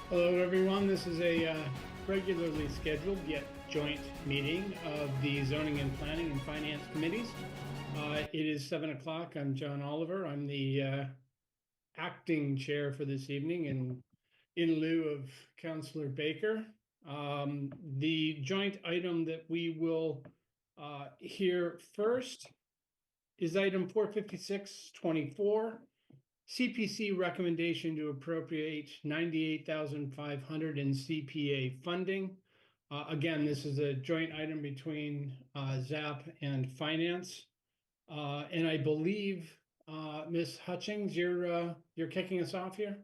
Hello, everyone. This is a regularly scheduled yet joint meeting of the Zoning and Planning and Finance Committees. It is 7 o'clock. I'm John Oliver. I'm the acting chair for this evening and in lieu of Councillor Baker. The joint item that we will hear first is item 45624. CPC recommendation to appropriate $98,500 in CPA funding. Again, this is a joint item between ZAP and Finance. And I believe Ms. Hutchings, you're kicking us off here?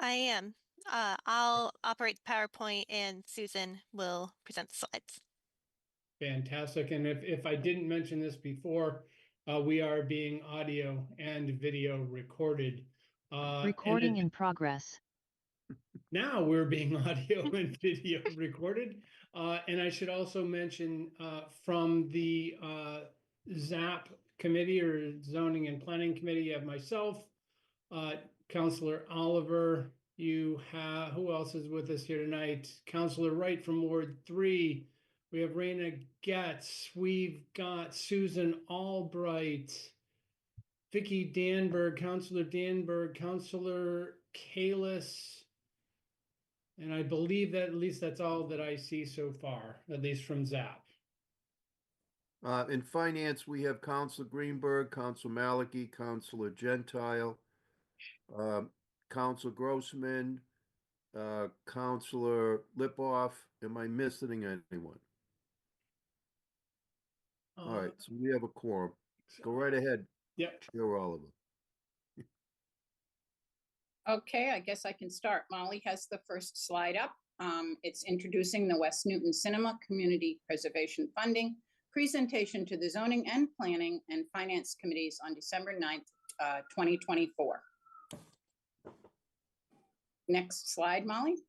I am. I'll operate PowerPoint and Susan will present the slides. Fantastic. And if I didn't mention this before, we are being audio and video recorded. Recording in progress. Now we're being audio and video recorded. And I should also mention from the ZAP committee or Zoning and Planning Committee, you have myself, Councillor Oliver, you have, who else is with us here tonight? Councillor Wright from Ward 3. We have Raina Getz. We've got Susan Albright, Vicky Danberg, Councillor Danberg, Councillor Kalis. And I believe that at least that's all that I see so far, at least from ZAP. In Finance, we have Councilor Greenberg, Councilor Maliki, Councilor Gentile, Councilor Grossman, Councilor Lipoff. Am I missing anyone? All right, so we have a quorum. Go right ahead. Yep. Chair Oliver. Okay, I guess I can start. Molly has the first slide up. It's introducing the West Newton Cinema Community Preservation Funding presentation to the Zoning and Planning and Finance Committees on December 9th, 2024. Next slide, Molly.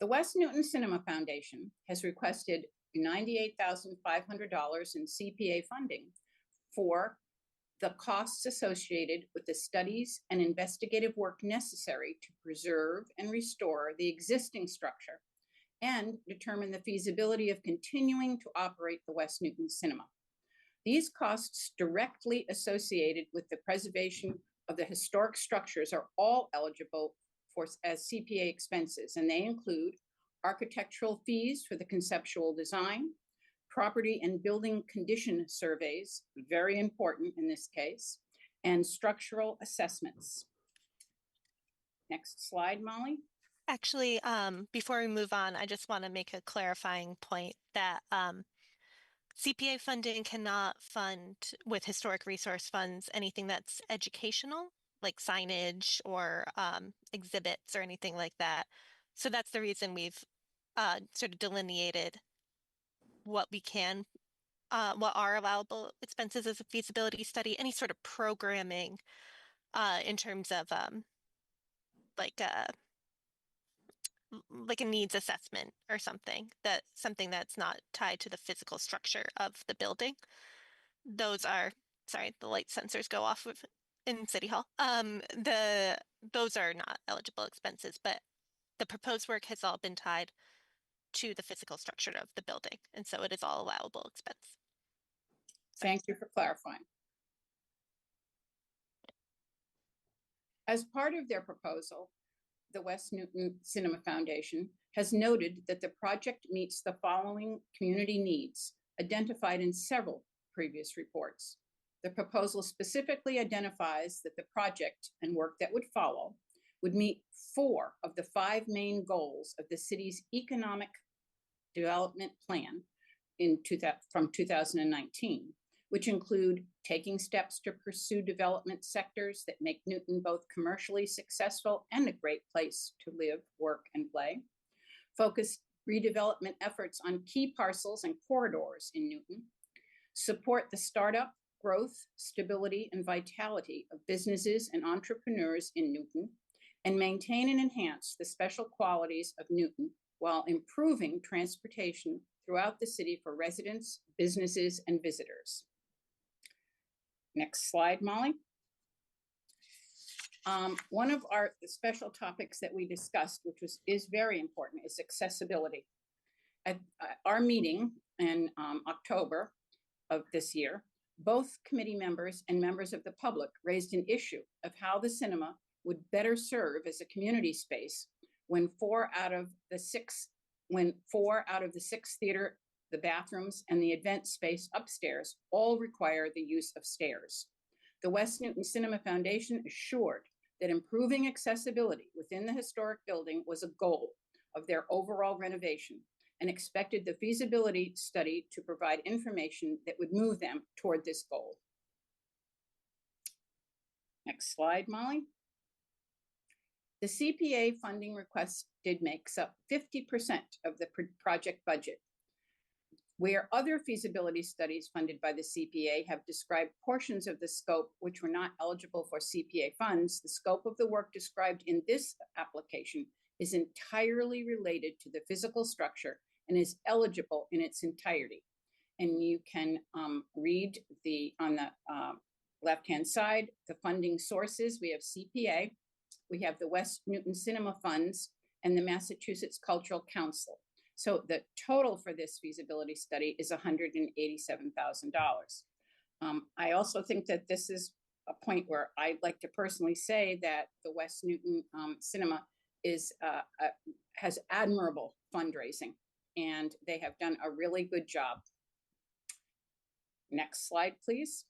The West Newton Cinema Foundation has requested $98,500 in CPA funding for the costs associated with the studies and investigative work necessary to preserve and restore the existing structure and determine the feasibility of continuing to operate the West Newton Cinema. These costs directly associated with the preservation of the historic structures are all eligible for as CPA expenses, and they include architectural fees for the conceptual design, property and building condition surveys, very important in this case, and structural assessments. Next slide, Molly. Actually, before we move on, I just want to make a clarifying point that CPA funding cannot fund with historic resource funds anything that's educational, like signage or exhibits or anything like that. So that's the reason we've sort of delineated what we can, what are allowable expenses as a feasibility study, any sort of programming in terms of like a needs assessment or something that's not tied to the physical structure of the building. Those are, sorry, the light sensors go off in City Hall. Those are not eligible expenses, but the proposed work has all been tied to the physical structure of the building, and so it is all allowable expense. Thank you for clarifying. As part of their proposal, the West Newton Cinema Foundation has noted that the project meets the following community needs identified in several previous reports. The proposal specifically identifies that the project and work that would follow would meet 4 of the 5 main goals of the city's economic development plan from 2019, which include taking steps to pursue development sectors that make Newton both commercially successful and a great place to live, work, and play, focus redevelopment efforts on key parcels and corridors in Newton, support the startup, growth, stability, and vitality of businesses and entrepreneurs in Newton, and maintain and enhance the special qualities of Newton while improving transportation throughout the city for residents, businesses, and visitors. Next slide, Molly. One of our special topics that we discussed, which is very important, is accessibility. At our meeting in October of this year, both committee members and members of the public raised an issue of how the cinema would better serve as a community space when four out of the six theater, the bathrooms, and the event space upstairs all require the use of stairs. The West Newton Cinema Foundation assured that improving accessibility within the historic building was a goal of their overall renovation and expected the feasibility study to provide information that would move them toward this goal. Next slide, Molly. The CPA funding requested makes up 50% of the project budget. Where other feasibility studies funded by the CPA have described portions of the scope which were not eligible for CPA funds, the scope of the work described in this application is entirely related to the physical structure and is eligible in its entirety. And you can read on the left-hand side, the funding sources. We have CPA, we have the West Newton Cinema Funds, and the Massachusetts Cultural Council. So the total for this feasibility study is $187,000. I also think that this is a point where I'd like to personally say that the West Newton Cinema has admirable fundraising, and they have done a really good job. Next slide, please.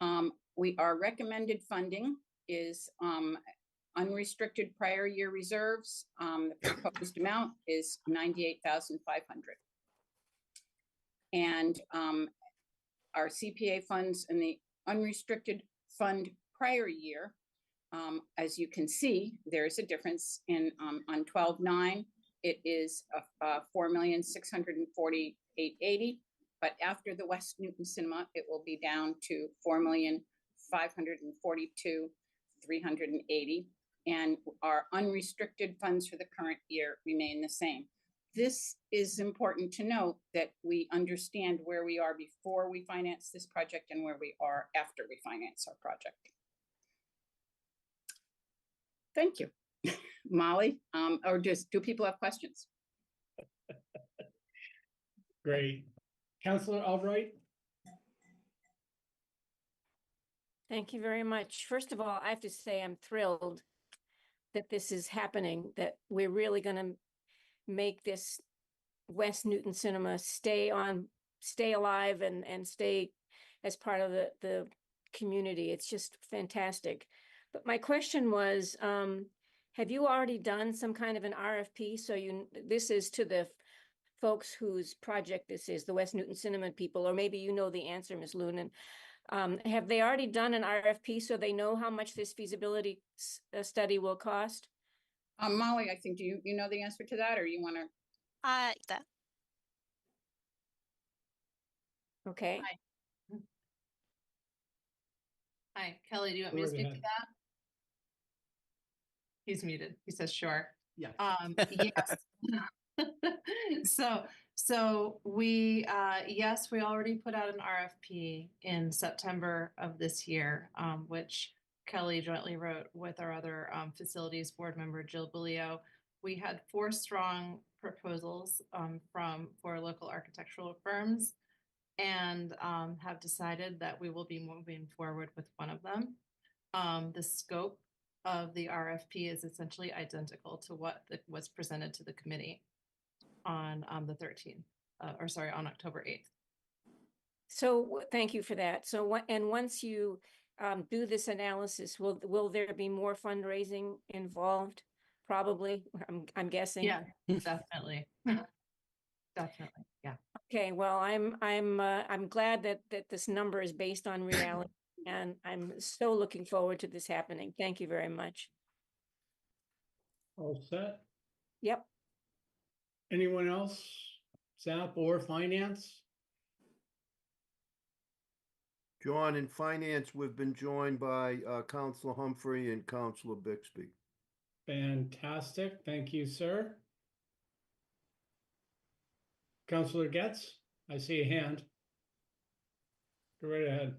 Our recommended funding is unrestricted prior year reserves. The proposed amount is $98,500. And our CPA funds in the unrestricted fund prior year, as you can see, there's a difference in on 12/9, it is $4,648,880, but after the West Newton Cinema, it will be down to $4,542,380. And our unrestricted funds for the current year remain the same. This is important to note, that we understand where we are before we finance this project and where we are after we finance our project. Thank you. Molly, or do people have questions? Great. Councillor Albright? Thank you very much. First of all, I have to say I'm thrilled that this is happening, that we're really going to make this West Newton Cinema stay alive and stay as part of the community. It's just fantastic. But my question was, have you already done some kind of an RFP? So this is to the folks whose project this is, the West Newton Cinema people, or maybe you know the answer, Ms. Lunan. Have they already done an RFP so they know how much this feasibility study will cost? Molly, I think, do you know the answer to that, or you want to? That. Okay. Hi, Kelly, do you want me to speak to that? He's muted. He says, sure. Yeah. Yes. So we, yes, we already put out an RFP in September of this year, which Kelly jointly wrote with our other facilities board member, Jill Bellio. We had 4 strong proposals from 4 local architectural firms, and have decided that we will be moving forward with one of them. The scope of the RFP is essentially identical to what was presented to the committee on the 13th, on October 8th. So thank you for that. So once you do this analysis, will there be more fundraising involved? Probably, I'm guessing. Yeah, definitely. Definitely, yeah. Okay, well, I'm glad that this number is based on reality, and I'm so looking forward to this happening. Thank you very much. All set? Yep. Anyone else? SAP or finance? John, in finance, we've been joined by Councilor Humphrey and Councilor Bixby. Fantastic. Thank you, sir. Councilor Getz, I see a hand. Go right ahead.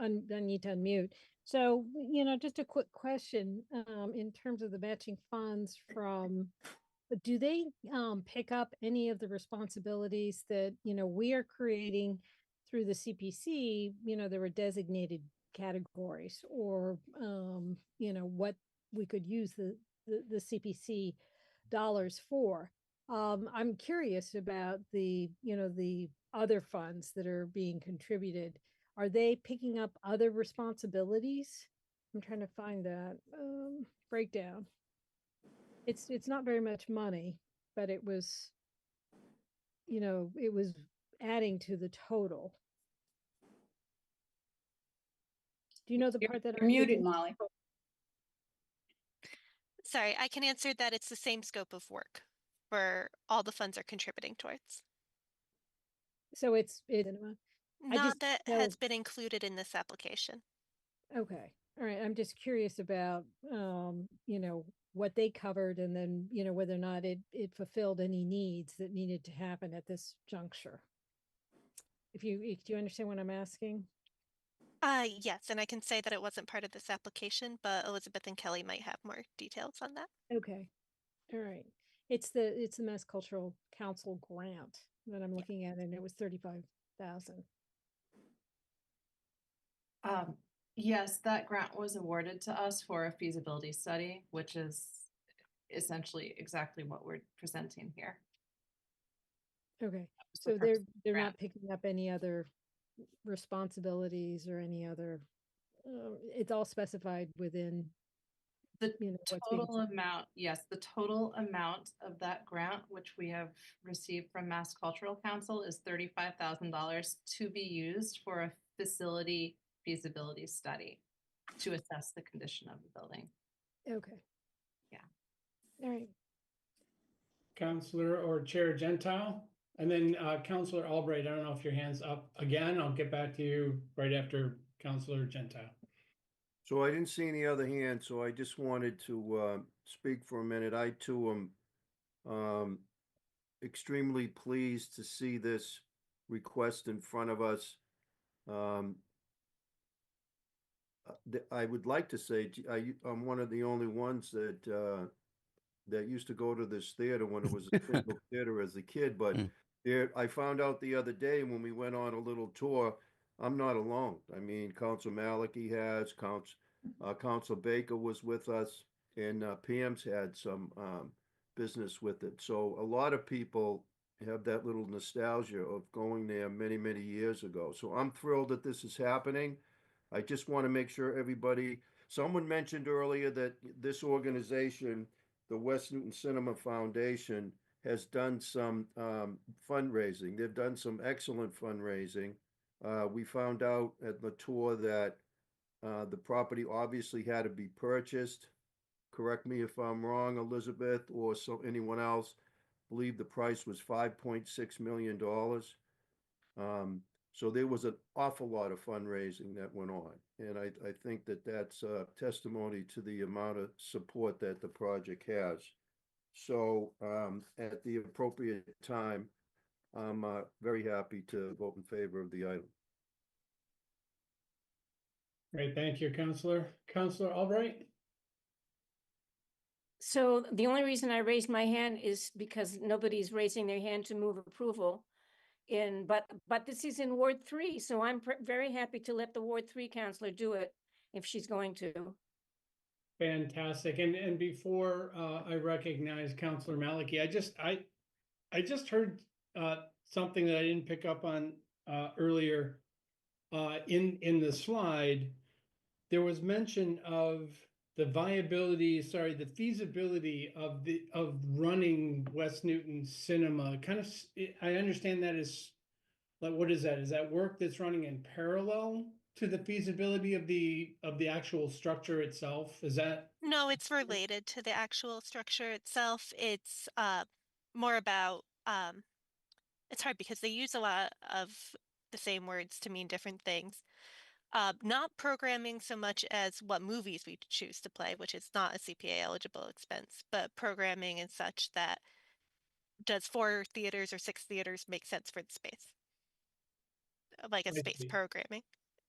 I need to unmute. So, just a quick question, in terms of the matching funds from, do they pick up any of the responsibilities that, we are creating through the CPC? There were designated categories, or, what we could use the CPC dollars for. I'm curious about the other funds that are being contributed. Are they picking up other responsibilities? I'm trying to find that breakdown. It's not very much money, but it was adding to the total. Do you know the part that You're I'm muted, thinking? Molly. Sorry, I can answer that it's the same scope of work where all the funds are contributing towards. So it's cinema. Not that so- has been included in this application. Okay. All right. I'm just curious about, what they covered, and then, whether or not it fulfilled any needs that needed to happen at this juncture. Do you understand what I'm asking? Yes, and I can say that it wasn't part of this application, but Elizabeth and Kelly might have more details on that. Okay. All right. It's the Mass Cultural Council grant that I'm looking at, and it was 35,000. Yes, that grant was awarded to us for a feasibility study, which is essentially exactly what we're presenting here. Okay. That was the So purpose of the they're grant. not picking up any other responsibilities or any other, it's all specified within, The what's being total amount, yes, the total amount of that grant, which we have received from Mass Cultural Council, is $35,000 to be used for a facility feasibility study to assess the condition of the building. Okay. Yeah. All right. Counselor or Chair Gentile, and then Counselor Albright. I don't know if your hand's up again. I'll get back to you right after Counselor Gentile. So I didn't see any other hands, so I just wanted to speak for a minute. I too am extremely pleased to see this request in front of us. I would like to say I'm one of the only ones that used to go to this theater when it was a single theater as a kid. But I found out the other day when we went on a little tour, I'm not alone. I mean, Council Malicki has, Council Baker was with us, and Pam's had some business with it. So a lot of people have that little nostalgia of going there many, many years ago. So I'm thrilled that this is happening. I just want to make sure someone mentioned earlier that this organization, the West Newton Cinema Foundation, has done some fundraising. They've done some excellent fundraising. We found out at the tour that the property obviously had to be purchased. Correct me if I'm wrong, Elizabeth, or anyone else. I believe the price was $5.6 million. So there was an awful lot of fundraising that went on. And I think that that's a testimony to the amount of support that the project has. So at the appropriate time, I'm very happy to vote in favor of the item. Great, thank you, Counselor. Counselor Albright? So the only reason I raised my hand is because nobody's raising their hand to move approval. But this is in Ward 3, so I'm very happy to let the Ward 3 counselor do it if she's going to. Fantastic. And before I recognize Counselor Malicki, I just heard something that I didn't pick up on earlier in the slide. There was mention of the feasibility of running West Newton Cinema. I understand that is, like, what is that? Is that work that's running in parallel to the feasibility of the actual structure itself? Is that? No, it's related to the actual structure itself. It's more about it's hard because they use a lot of the same words to mean different things. Not programming so much as what movies we choose to play, which is not a CPA eligible expense, but programming and such that does 4 theaters or 6 theaters make sense for the space? Like a I space see. programming.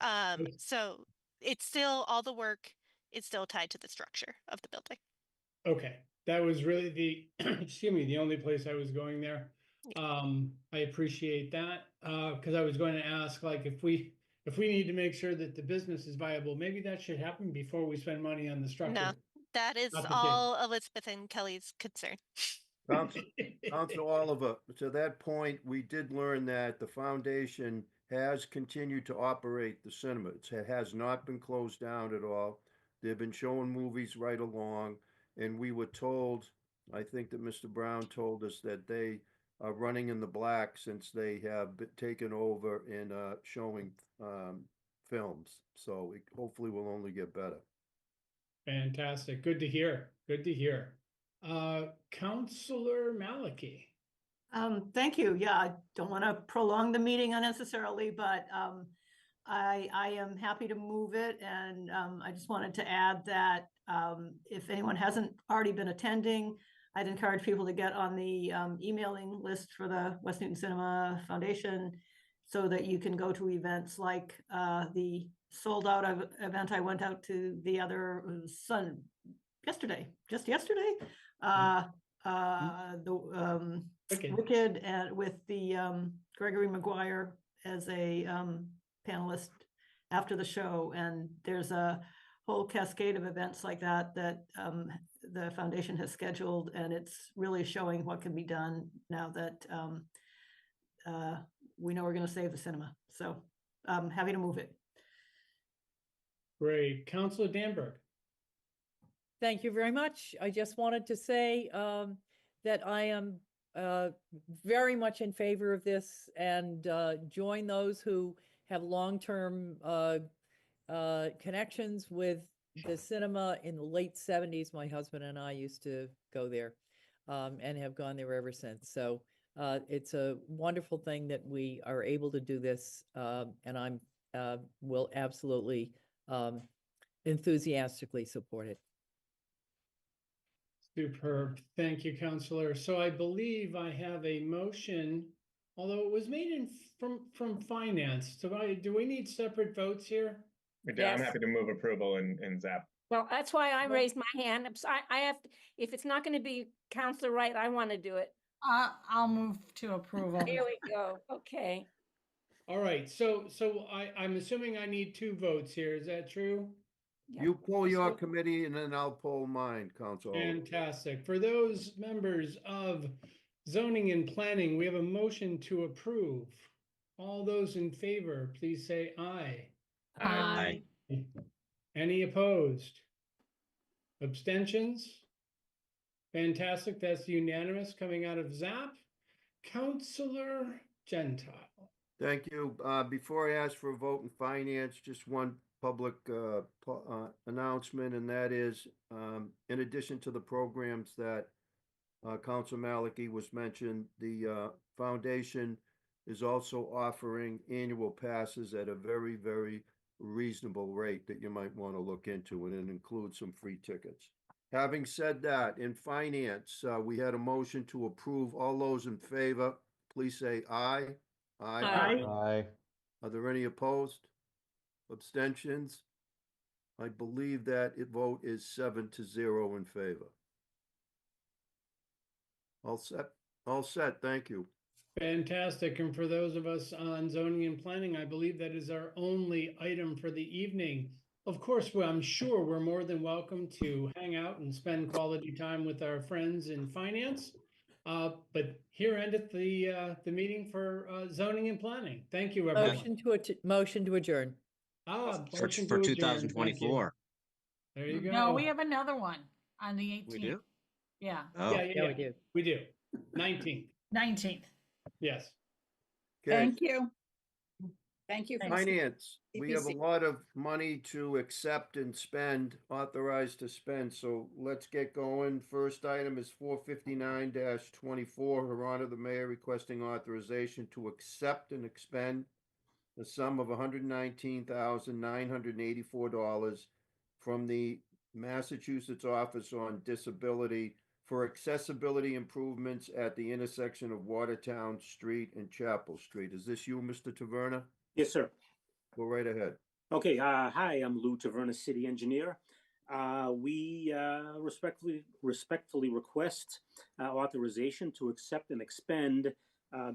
Okay. So it's still, all the work is still tied to the structure of the building. Okay, that was really the, excuse me, the only place I was going there. I appreciate that, because I was going to ask, like, if we need to make sure that the business is viable, maybe that should happen before we spend money on the No, structure. that is Not the case. all Elizabeth and Kelly's concern. Council Oliver, to that point, we did learn that the foundation has continued to operate the cinema. It has not been closed down at all. They've been showing movies right along, and we were told, I think that Mr. Brown told us that they are running in the black since they have taken over and showing films. So it hopefully will only get better. Fantastic. Good to hear. Good to hear. Counselor Maliki. Thank you. Yeah, I don't want to prolong the meeting unnecessarily, but I am happy to move it. And I just wanted to add that if anyone hasn't already been attending, I'd encourage people to get on the emailing list for the West Newton Cinema Foundation so that you can go to events like the sold out event I went out to the other yesterday. Wicked and with the Gregory Maguire as a panelist after the show, and there's a whole cascade of events like that the foundation has scheduled, and it's really showing what can be done now that we know we're going to save the cinema. So I'm happy to move it. Great. Counselor Danberg. Thank you very much. I just wanted to say that I am very much in favor of this and join those who have long-term connections with the cinema in the late 70s. My husband and I used to go there and have gone there ever since. So it's a wonderful thing that we are able to do this, and I'm will absolutely enthusiastically support it. Superb. Thank you, Counselor. So I believe I have a motion, although it was made from finance. So do we need separate votes here? We do. Yes. I'm happy to move approval in ZAP. Well, that's why I raised my hand. I have, if it's not going to be Counselor Wright, I want to do it. I'll move to approval. Here we go. Okay. All right. So I'm assuming I need 2 votes here. Is that true? You pull your committee and then I'll pull mine, Council. Fantastic. For those members of zoning and planning, we have a motion to approve. All those in favor, please say aye. Aye. Any opposed? Abstentions? Fantastic. That's unanimous coming out of ZAP. Counselor Gentile. Thank you. Before I ask for a vote in finance, just one public announcement, and that is, in addition to the programs that Council Maliki was mentioned, the foundation is also offering annual passes at a very, very reasonable rate that you might want to look into, and it includes some free tickets. Having said that, in finance, we had a motion to approve. All those in favor, please say aye. Aye. Are there any opposed? Abstentions? I believe that vote is 7-0 in favor. All set. Thank you. Fantastic. And for those of us on zoning and planning, I believe that is our only item for the evening. Of course, I'm sure we're more than welcome to hang out and spend quality time with our friends in finance. But here endeth the meeting for zoning and planning. Thank you, everyone. Motion to adjourn. For 2024. There you go. No, we have another one on the 18th. We do? Yeah, Oh. Yeah, we do. 19th. 19th. Yes. Okay. Thank you. Thank you. Finance, we have a CPC. lot of money to accept and spend, authorized to spend, so let's get going. First item is 459-24, Her Honor the Mayor requesting authorization to accept and expend the sum of $119,984 from the Massachusetts Office on Disability for accessibility improvements at the intersection of Watertown Street and Chapel Street. Is this you, Mr. Taverna? Yes, sir. Go right ahead. Okay, hi, I'm Lou Taverna, city engineer. We respectfully request authorization to accept and expend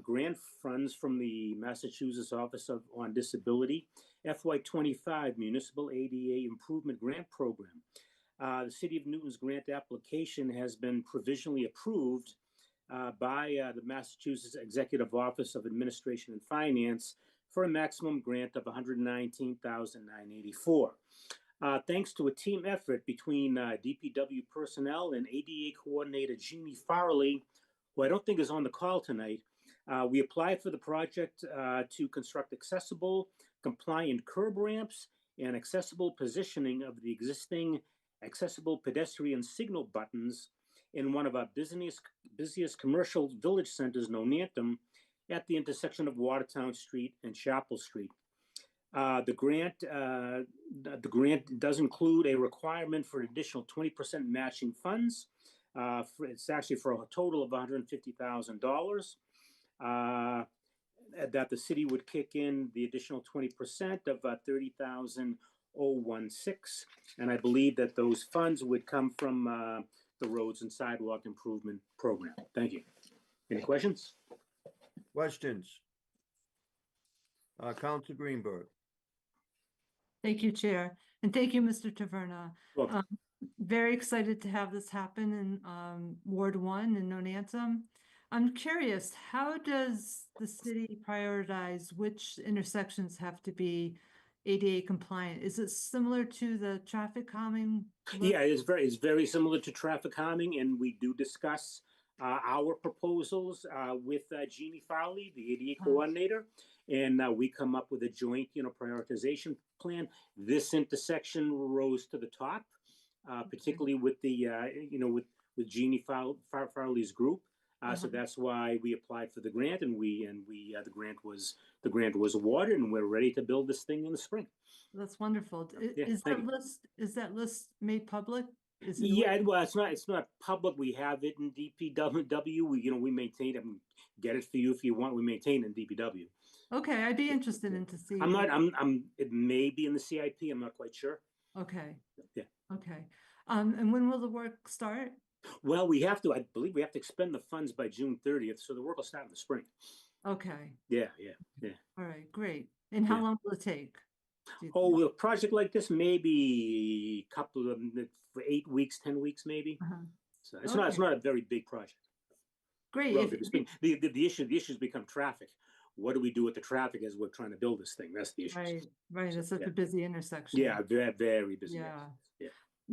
grant funds from the Massachusetts Office on Disability FY25 Municipal ADA Improvement Grant Program. The City of Newton's grant application has been provisionally approved by the Massachusetts Executive Office of Administration and Finance for a maximum grant of $119,984. Thanks to a team effort between DPW personnel and ADA coordinator Jeannie Farley, who I don't think is on the call tonight, we applied for the project to construct accessible, compliant curb ramps and accessible positioning of the existing accessible pedestrian signal buttons in one of our busiest commercial village centers, Nonantum, at the intersection of Watertown Street and Chapel Street. The grant does include a requirement for an additional 20% matching funds. It's actually for a total of $150,000. That the city would kick in the additional 20% of $30,016, and I believe that those funds would come from the Roads and Sidewalk Improvement Program. Thank you. Any questions? Questions? Council Greenberg. Thank you, Chair, and thank you, Mr. Taverna. Welcome. Very excited to have this happen in Ward 1 in Nonantum. I'm curious, how does the city prioritize which intersections have to be ADA compliant? Is it similar to the traffic calming? Yeah, it's very similar to traffic calming, and we do discuss our proposals with Jeannie Farley, the ADA coordinator, and we come up with a joint, prioritization plan. This intersection rose to the top, particularly with the, with Jeannie Farley's group. So that's why we applied for the grant, and the grant was awarded, and we're ready to build this thing in the spring. That's wonderful. Yeah, Is that list made public? Yeah, well, it's not public. We have it in DPW. We maintain it. Get it for you if you want. We maintain it in DPW. Okay, I'd be interested in to see. It may be in the CIP. I'm not quite sure. Okay. Yeah. Okay. And when will the work start? Well, I believe we have to expend the funds by June 30th, so the work will start in the spring. Okay. Yeah. All right, great. And how long will it take? A project like this, maybe a couple of, for 8 weeks, 10 weeks, maybe. So it's not a very big project. Great. The issues become traffic. What do we do with the traffic as we're trying to build this thing? That's the issue. Right. It's such a busy intersection. Yeah, very busy.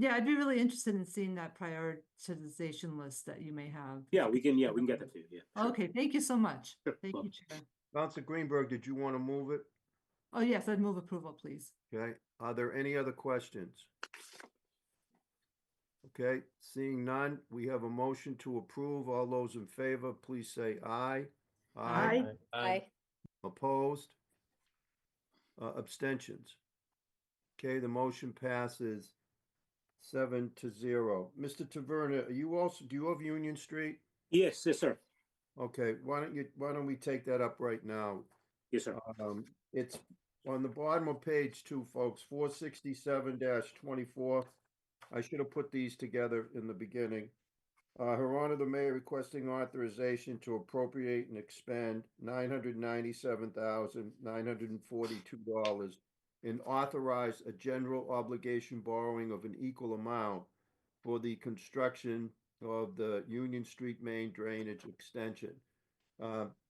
Yeah, I'd be really interested in seeing that prioritization list that you may have. Yeah, we can get that to you. Yeah. Sure. Okay, thank you so much. Sure. Thank you, Chair. Council Greenberg, did you want to move it? Oh, yes, I'd move approval, please. Okay, are there any other questions? Okay, seeing none, we have a motion to approve. All those in favor, please say aye. Aye. Opposed? Abstentions? Okay, the motion passes 7-0. Mr. Taverna, do you have Union Street? Yes, sir. Okay, why don't we take that up right now? Yes, sir. It's on the bottom of page 2, folks, 467-24. I should have put these together in the beginning. Her Honor, the Mayor requesting authorization to appropriate and expend $997,942 and authorize a general obligation borrowing of an equal amount for the construction of the Union Street main drainage extension.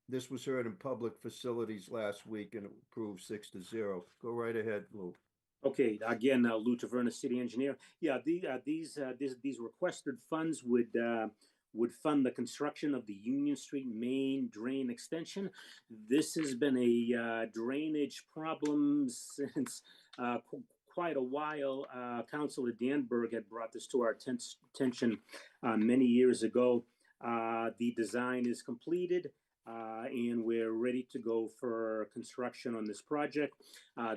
This was heard in Public Facilities last week and approved 6-0. Go right ahead, Lou. Okay, again, Lou Taverna, city engineer. Yeah, these requested funds would fund the construction of the Union Street main drain extension. This has been a drainage problem since quite a while. Councilor Danberg had brought this to our attention many years ago. The design is completed. And we're ready to go for construction on this project.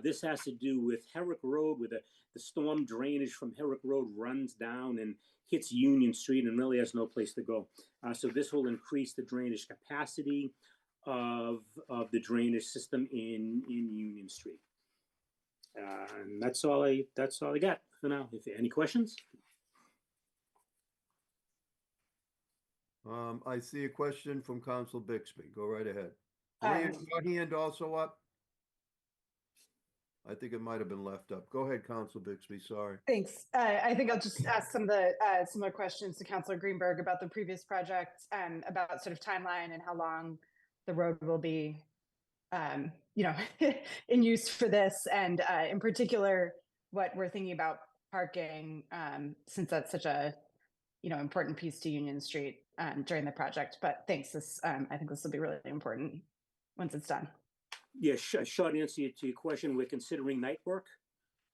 This has to do with Herrick Road, where the storm drainage from Herrick Road runs down and hits Union Street and really has no place to go. So this will increase the drainage capacity of the drainage system in Union Street. And that's all I got for now. If any questions? I see a question from Council Bixby. Go right ahead. Leah, your hand also up? I think it might have been left up. Go ahead, Council Bixby, sorry. Thanks. I think I'll just ask some of the similar questions to Councilor Greenberg about the previous project and about sort of timeline and how long the road will be, in use for this. And in particular, what we're thinking about parking, since that's such a, important piece to Union Street during the project. But thanks. I think this will be really important once it's done. Yeah, short answer to your question, we're considering night work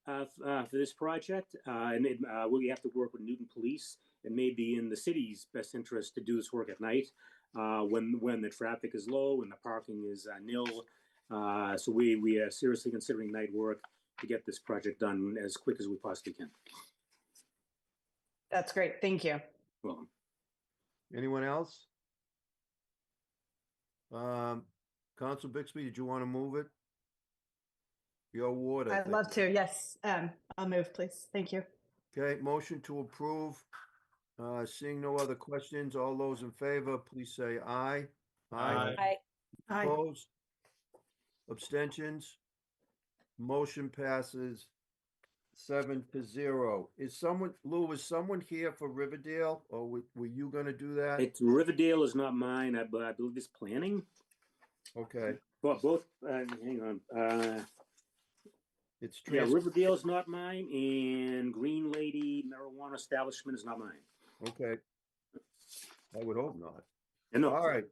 for this project. And we have to work with Newton Police. It may be in the city's best interest to do this work at night when the traffic is low and the parking is nil. So we are seriously considering night work to get this project done as quick as we possibly can. That's great. Thank you. Welcome. Anyone else? Council Bixby, did you want to move it? Your ward, I I'd think. love to. Yes. I'll move, please. Thank you. Okay, motion to approve. Seeing no other questions, all those in favor, please say aye. Aye. Opposed? Abstentions? Motion passes 7-0. Lou, is someone here for Riverdale, or were you gonna do that? Riverdale is not mine. I believe it's planning. Okay. Well, both, hang on. It's Yeah, Riverdale's not mine, and Green Lady Marijuana Establishment is not mine. Okay. I would hope not. No. All right.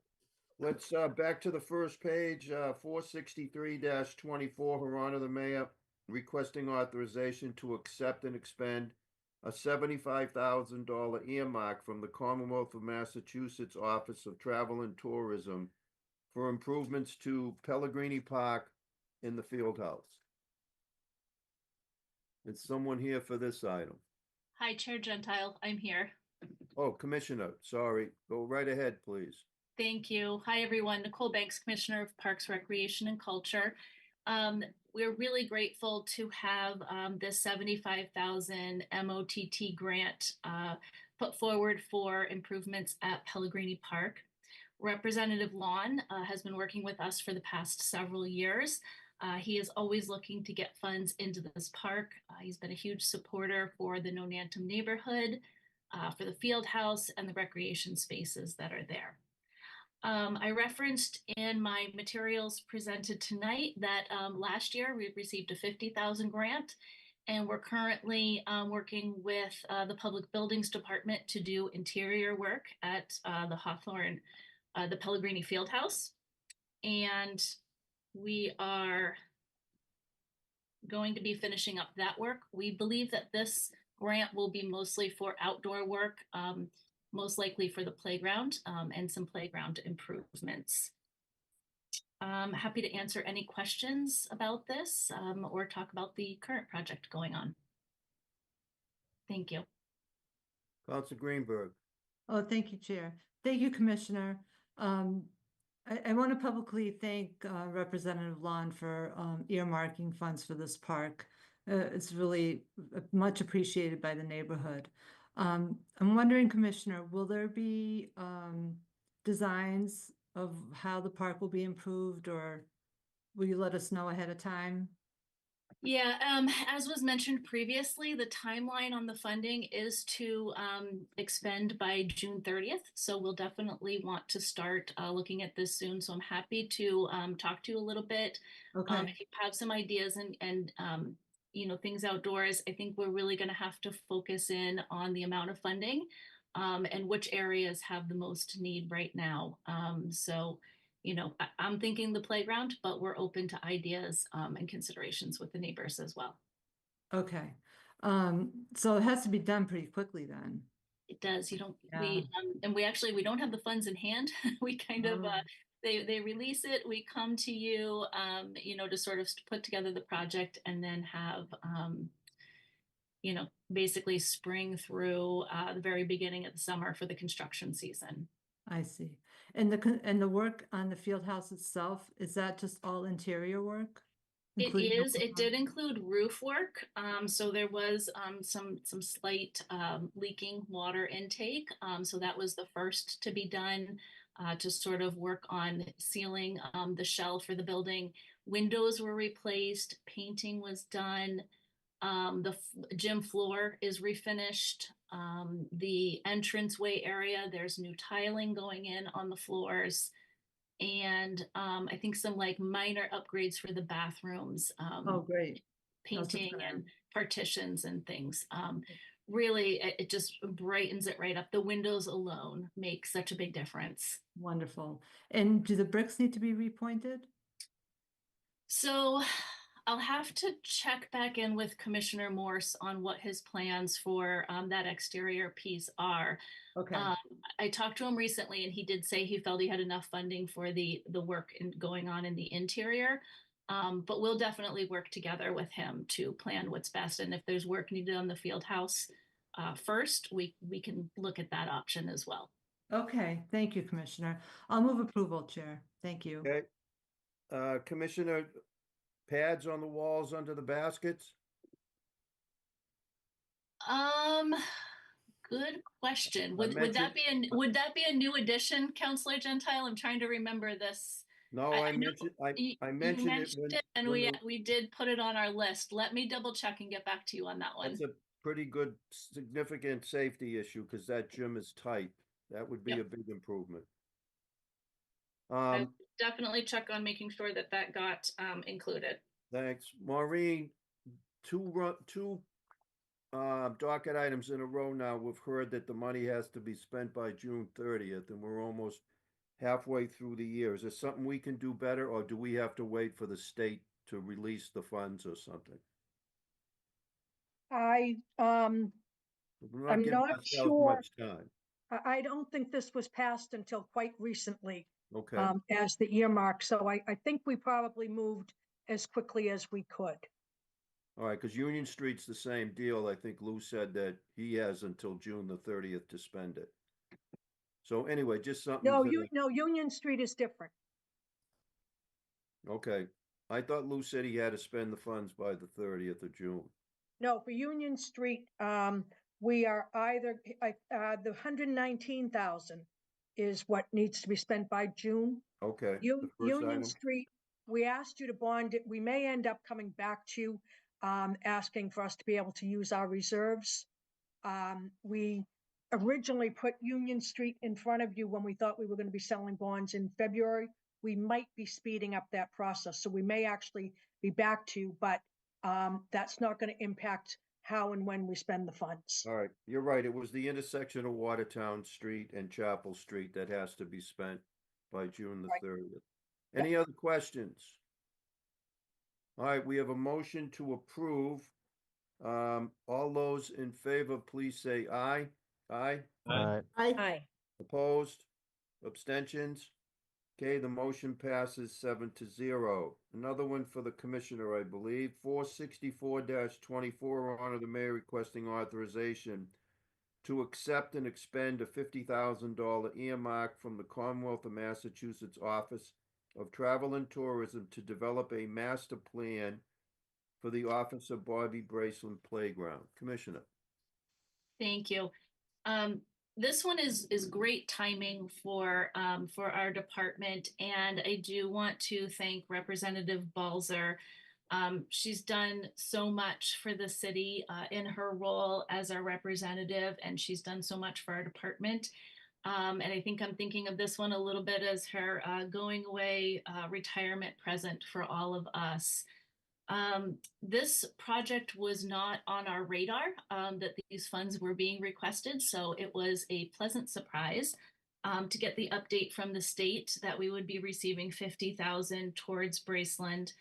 Let's back to the first page, 463-24, Her Honor the Mayor requesting authorization to accept and expend a $75,000 earmark from the Commonwealth of Massachusetts Office of Travel and Tourism for improvements to Pellegrini Park in the field house. Is someone here for this item? Hi, Chair Gentile. I'm here. Oh, Commissioner, sorry. Go right ahead, please. Thank you. Hi, everyone. Nicole Banks, Commissioner of Parks, Recreation, and Culture. We're really grateful to have this $75,000 MOTT grant put forward for improvements at Pellegrini Park. Representative Lon has been working with us for the past several years. He is always looking to get funds into this park. He's been a huge supporter for the Nonantum neighborhood, for the field house, and the recreation spaces that are there. I referenced in my materials presented tonight that last year we received a $50,000 grant, and we're currently working with the Public Buildings Department to do interior work at the Hawthorne, the Pellegrini Fieldhouse. And we are going to be finishing up that work. We believe that this grant will be mostly for outdoor work, most likely for the playground and some playground improvements. I'm happy to answer any questions about this or talk about the current project going on. Thank you. Councilor Greenberg. Oh, thank you, Chair. Thank you, Commissioner. I want to publicly thank Representative Lon for earmarking funds for this park. It's really much appreciated by the neighborhood. I'm wondering, Commissioner, will there be designs of how the park will be improved, or will you let us know ahead of time? Yeah, as was mentioned previously, the timeline on the funding is to expend by June 30th. So we'll definitely want to start looking at this soon. So I'm happy to talk to you a little bit. Okay. If you have some ideas and things outdoors, I think we're really going to have to focus in on the amount of funding and which areas have the most need right now. I'm thinking the playground, but we're open to ideas and considerations with the neighbors as well. Okay. So it has to be done pretty quickly then. It does. We don't have the funds in hand. We kind of, they release it. We come to you, to sort of put together the project and then have, basically spring through the very beginning of the summer for the construction season. I see. And the work on the field house itself, is that just all interior work? It including is, the it did include roof work. So there was some slight leaking water intake. So that was the first to be done to sort of work on sealing the shell for the building. Windows were replaced, painting was done. Gym floor is refinished. The entranceway area, there's new tiling going in on the floors. And I think some like minor upgrades for the bathrooms, Oh, great. That's a painting plan. and partitions and things. Really, it just brightens it right up. The windows alone make such a big difference. Wonderful. And do the bricks need to be repointed? So I'll have to check back in with Commissioner Morse on what his plans for that exterior piece are. Okay. I talked to him recently and he did say he felt he had enough funding for the work going on in the interior. But we'll definitely work together with him to plan what's best. And if there's work needed on the field house first, we can look at that option as well. Okay, thank you, Commissioner. I'll move approval, Chair. Thank you. Okay. Commissioner, pads on the walls under the baskets? Good question. I Would that mentioned- be a new addition, Counselor Gentile? I'm trying to remember this. No, I I know mentioned, I You mentioned it mentioned when. it, and when the- we did put it on our list. Let me double check and get back to you on that one. That's a pretty good, significant safety issue because that gym is tight. That would be Yep. a big improvement. I definitely check on making sure that got included. Thanks. Maureen, two docket items in a row now. We've heard that the money has to be spent by June 30th, and we're almost halfway through the year. Is there something we can do better, or do we have to wait for the state to release the funds or something? I, We're I'm giving not ourselves sure. much time. I don't think this was passed until quite recently, Okay. as the earmark. So I think we probably moved as quickly as we could. All right, because Union Street's the same deal. I think Lou said that he has until June the 30th to spend it. So anyway, just something No, to, no, Union Street is different. okay. I thought Lou said he had to spend the funds by the 30th of June. No, for Union Street, we are either, the 119,000 is what needs to be spent by June. Okay. the first Union item. Street, we asked you to bond it. We may end up coming back to you, asking for us to be able to use our reserves. We originally put Union Street in front of you when we thought we were going to be selling bonds in February. We might be speeding up that process, so we may actually be back to you, but that's not going to impact how and when we spend the funds. All right, you're right. It was the intersection of Watertown Street and Chapel Street that has to be spent by June the Right. 30th. Any other questions? All right, we have a motion to approve. All those in favor, please say aye. Aye. Aye. Opposed? Abstentions? Okay, the motion passes 7-0. Another one for the commissioner, I believe, 464-24, honor the mayor requesting authorization to accept and expend a $50,000 earmark from the Commonwealth of Massachusetts Office of Travel and Tourism to develop a master plan for the Office of Bobby Braceland Playground. Commissioner. Thank you. This one is great timing for our department, and I do want to thank Representative Balzer. She's done so much for the city in her role as our representative, and she's done so much for our department. And I think I'm thinking of this one a little bit as her going away retirement present for all of us. This project was not on our radar that these funds were being requested, so it was a pleasant surprise to get the update from the state that we would be receiving $50,000 towards Braceland.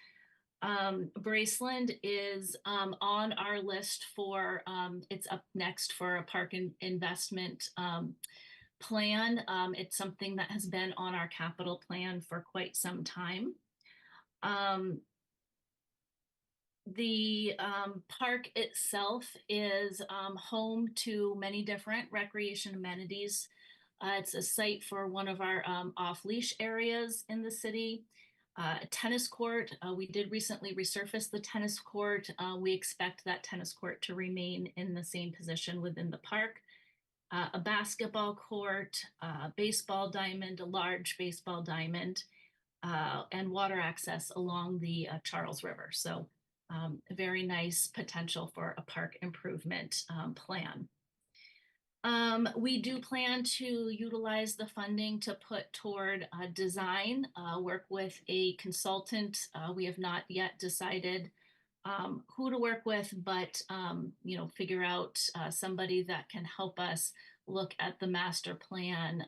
Braceland is on our list for it's up next for a park investment plan. It's something that has been on our capital plan for quite some time. The park itself is home to many different recreation amenities. It's a site for one of our off-leash areas in the city. A tennis court, we did recently resurface the tennis court. We expect that tennis court to remain in the same position within the park. A basketball court, a baseball diamond, a large baseball diamond, and water access along the Charles River. So a very nice potential for a park improvement plan. We do plan to utilize the funding to put toward design, work with a consultant. We have not yet decided who to work with, but figure out somebody that can help us look at the master plan,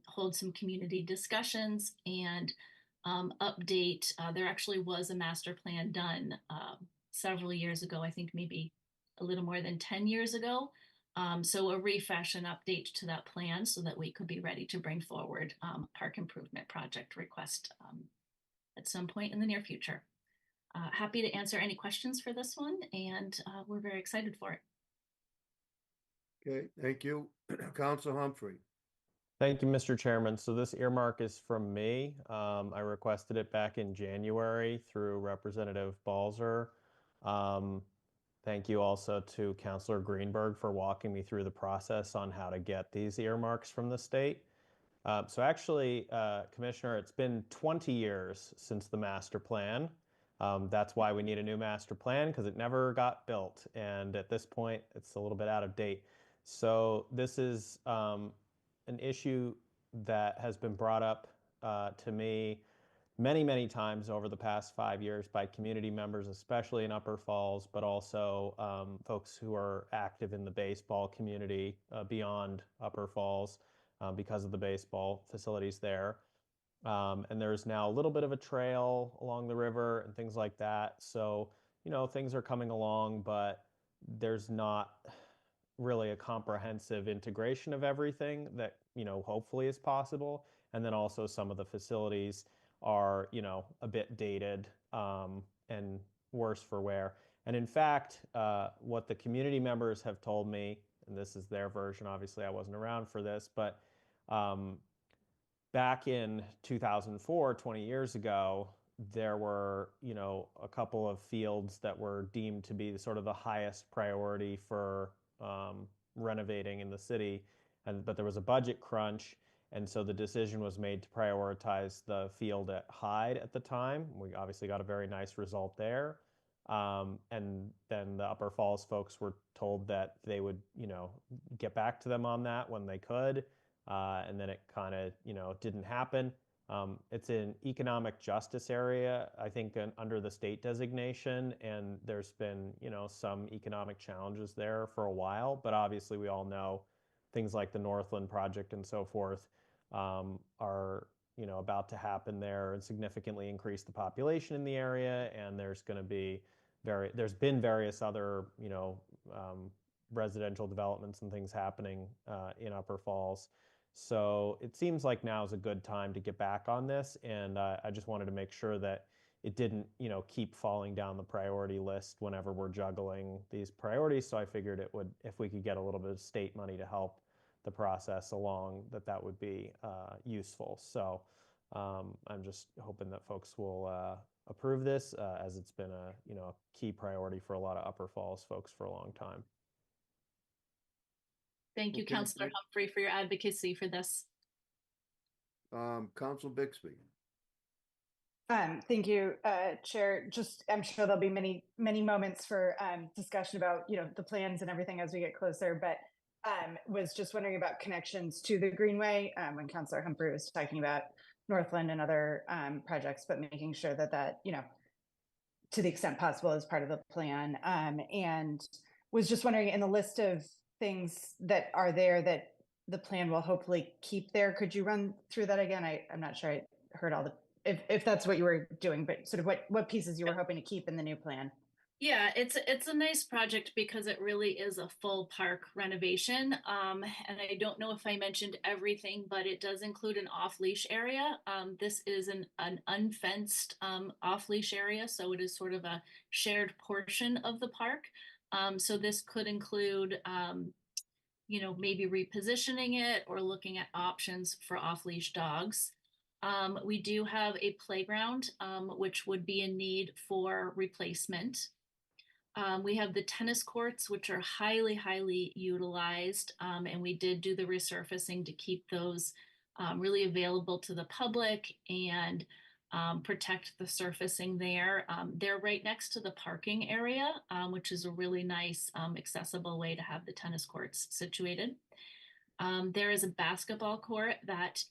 hold some community discussions, and update. There actually was a master plan done several years ago, I think maybe a little more than 10 years ago. So a refresh and update to that plan so that we could be ready to bring forward park improvement project request at some point in the near future. Happy to answer any questions for this one, and we're very excited for it. Okay, thank you. Council Humphrey. Thank you, Mr. Chairman. So this earmark is from me. I requested it back in January through Representative Balzer. Thank you also to Councilor Greenberg for walking me through the process on how to get these earmarks from the state. So actually, Commissioner, it's been 20 years since the master plan. That's why we need a new master plan, because it never got built. And at this point, it's a little bit out of date. So this is an issue that has been brought up to me many, many times over the past 5 years by community members, especially in Upper Falls, but also folks who are active in the baseball community beyond Upper Falls because of the baseball facilities there. And there's now a little bit of a trail along the river and things like that. So, things are coming along, but there's not really a comprehensive integration of everything that, hopefully is possible. And then also some of the facilities are, a bit dated and worse for wear. And in fact, what the community members have told me, and this is their version, obviously I wasn't around for this, but back in 2004, 20 years ago, there were, a couple of fields that were deemed to be sort of the highest priority for renovating in the city. But there was a budget crunch. And so the decision was made to prioritize the field at Hyde at the time. We obviously got a very nice result there. And then the Upper Falls folks were told that they would, get back to them on that when they could. And then it kind of, didn't happen. It's an economic justice area, I think, under the state designation. And there's been, some economic challenges there for a while. But obviously, we all know things like the Northland Project and so forth are, about to happen there and significantly increase the population in the area. And there's going to be there's been various other, residential developments and things happening in Upper Falls. So it seems like now is a good time to get back on this. And I just wanted to make sure that it didn't, keep falling down the priority list whenever we're juggling these priorities. So I figured it would, if we could get a little bit of state money to help the process along, that would be useful. So I'm just hoping that folks will approve this as it's been a key priority for a lot of Upper Falls folks for a long time. Thank you, Okay, Councilor Humphrey, for your advocacy for this. Council Bixby. Thank you, Chair. Just, I'm sure there'll be many, many moments for discussion about, the plans and everything as we get closer, but was just wondering about connections to the Greenway when Councilor Humphrey was talking about Northland and other projects, but making sure that, to the extent possible is part of the plan. And was just wondering, in the list of things that are there that the plan will hopefully keep there, could you run through that again? I'm not sure I heard all the, if that's what you were doing, but sort of what pieces you were hoping to keep in the new plan. Yeah, it's a nice project because it really is a full park renovation. And I don't know if I mentioned everything, but it does include an off-leash area. This is an unfenced off-leash area, so it is sort of a shared portion of the park. So this could include, maybe repositioning it or looking at options for off-leash dogs. We do have a playground, which would be in need for replacement. We have the tennis courts, which are highly utilized, and we did do the resurfacing to keep those really available to the public and protect the surfacing there. They're right next to the parking area, which is a really nice, accessible way to have the tennis courts situated. There is a basketball court that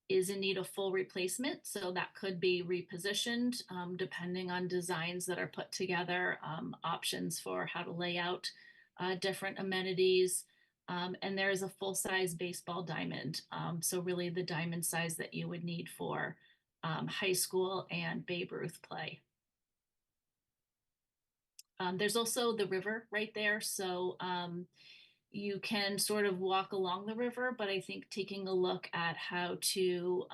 is in need of full replacement, so that could be repositioned depending on designs that are put together, options for how to lay out different amenities. And there is a full-size baseball diamond, so really the diamond size that you would need for high school and Babe Ruth play. There's also the river right there, so you can sort of walk along the river, but I think taking a look at how to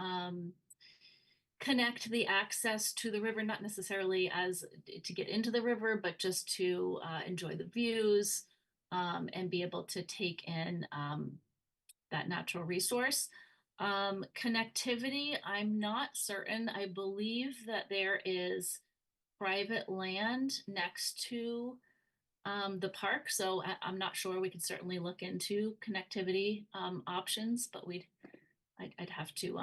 connect the access to the river, not necessarily as to get into the river, but just to enjoy the views and be able to take in that natural resource. Connectivity, I'm not certain. I believe that there is private land next to the park, so I'm not sure. We could certainly look into connectivity options, but I'd have to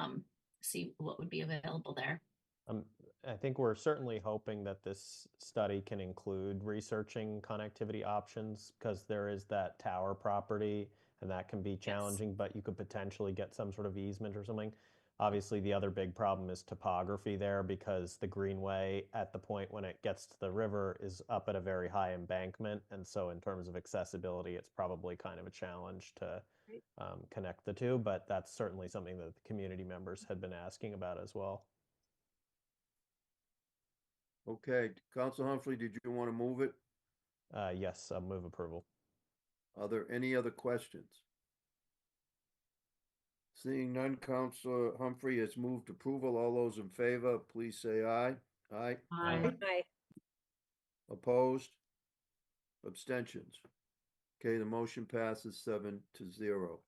see what would be available there. I think we're certainly hoping that this study can include researching connectivity options, because there is that tower property and that can be challenging, but you could potentially get some sort of easement or something. Obviously, the other big problem is topography there, because the greenway at the point when it gets to the river is up at a very high embankment. And so in terms of accessibility, it's probably kind of a challenge to connect the two, but that's certainly something that the community members had been asking about as well. Okay, Council Humphrey, did you want to move it? Yes, I'll move approval. Are there any other questions? Seeing none, Councilor Humphrey has moved approval. All those in favor, please say aye. Aye. Aye. Opposed? Abstentions? Okay, the motion passes 7-0.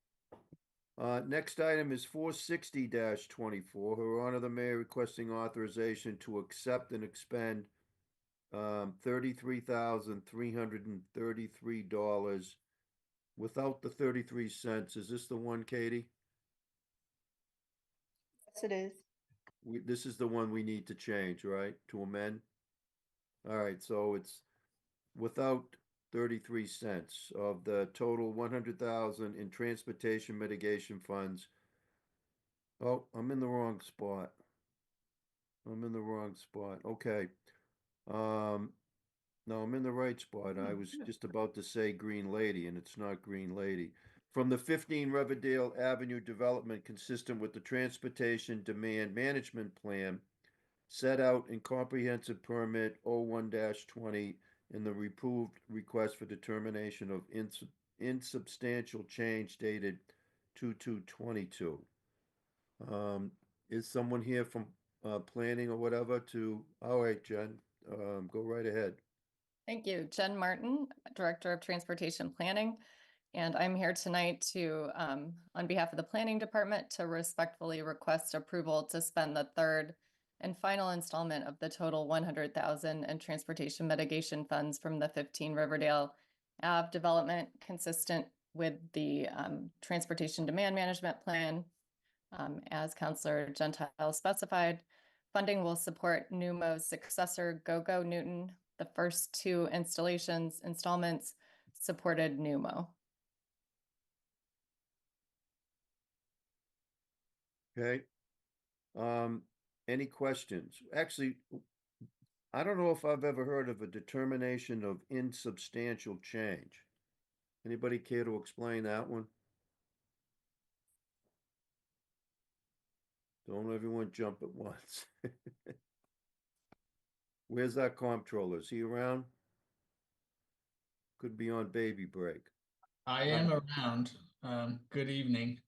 Next item is 460-24. Her Honor the Mayor requesting authorization to accept and expend $33,333 without the 33 cents. Is this the one, Katie? Yes, it is. This is the one we need to change, right? To amend? All right, so it's without 33 cents of the total 100,000 in transportation mitigation funds. Oh, I'm in the wrong spot. Okay. No, I'm in the right spot. I was just about to say Green Lady, and it's not Green Lady. From the 15 Riverdale Avenue development consistent with the Transportation Demand Management Plan set out in Comprehensive Permit 01-20 in the reproved request for determination of insubstantial change dated 2/2/22. Is someone here from planning or whatever to, all right, Jen, go right ahead. Thank you. Jen Martin, Director of Transportation Planning. And I'm here tonight to, on behalf of the Planning Department, to respectfully request approval to spend the third and final installment of the total 100,000 in transportation mitigation funds from the 15 Riverdale Ave development, consistent with the Transportation Demand Management Plan. As Councilor Gentile specified, funding will support NUMO's successor, GoGo Newton. The first two installments supported NUMO. Okay. Any questions? Actually, I don't know if I've ever heard of a determination of insubstantial change. Anybody care to explain that one? Don't everyone jump at once. Where's that comptroller? Is he around? Could be on baby break. I am around. Good evening.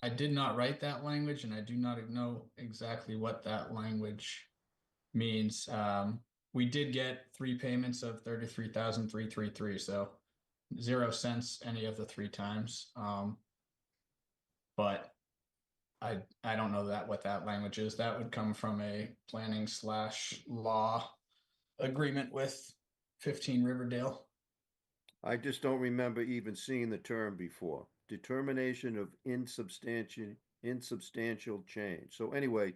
I did not write that language, and I do not know exactly what that language means. We did get 3 payments of 33,333, so 0 cents any of the 3 times. But I don't know what that language is. That would come from a planning/law agreement with 15 Riverdale. I just don't remember even seeing the term before. Determination of insubstantial change. So anyway,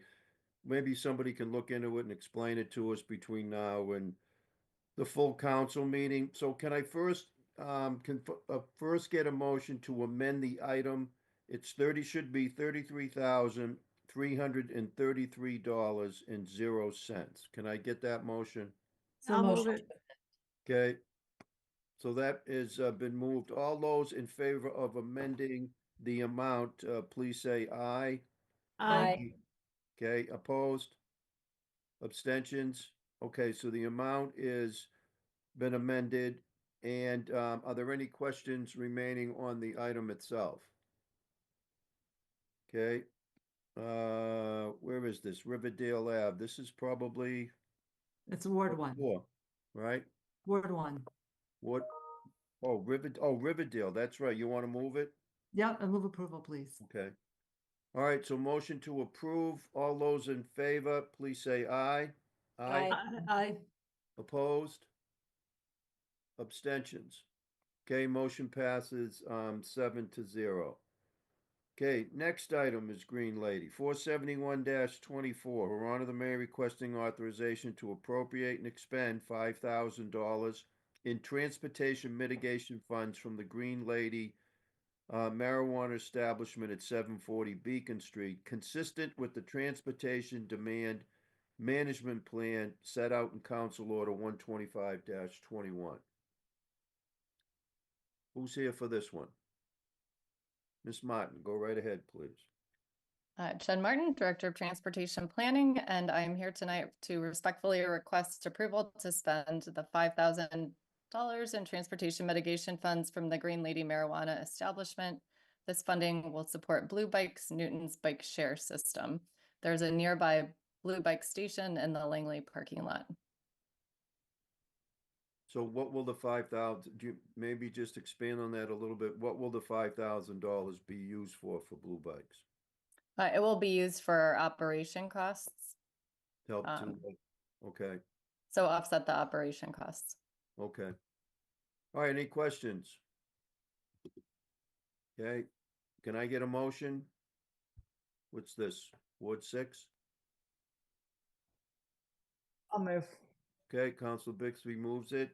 maybe somebody can look into it and explain it to us between now and the full council meeting. So can I first first get a motion to amend the item? It's should be $33,333.00. Can I get that motion? I'll move it. Okay. So that is been moved. All those in favor of amending the amount, please say aye. Aye. Okay, opposed? Abstentions? Okay, so the amount is been amended. And are there any questions remaining on the item itself? Okay. Where is this? Riverdale Ave. This is probably It's Ward 1. 4, right? Ward 1. What? Oh, Riverdale. That's right. You want to move it? Yeah, I move approval, please. Okay. All right, so motion to approve. All those in favor, please say aye. Aye. Opposed? Abstentions? Okay, motion passes 7-0. Okay, next item is Green Lady, 471-24. Her Honor the Mayor requesting authorization to appropriate and expend $5,000 in transportation mitigation funds from the Green Lady marijuana establishment at 740 Beacon Street, consistent with the Transportation Demand Management Plan set out in Council Order 125-21. Who's here for this one? Ms. Martin, go right ahead, please. Jen Martin, Director of Transportation Planning, and I'm here tonight to respectfully request approval to spend the $5,000 in transportation mitigation funds from the Green Lady marijuana establishment. This funding will support Blue Bikes, Newton's bike share system. There's a nearby Blue Bike station in the Langley parking lot. So what will the 5,000, do you maybe just expand on that a little bit? What will the $5,000 be used for Blue Bikes? It will be used for operation costs. Help to, okay, So offset the operation costs. okay. All right, any questions? Okay, can I get a motion? What's this, Ward 6? I'll move. Okay, Council Bixby moves it.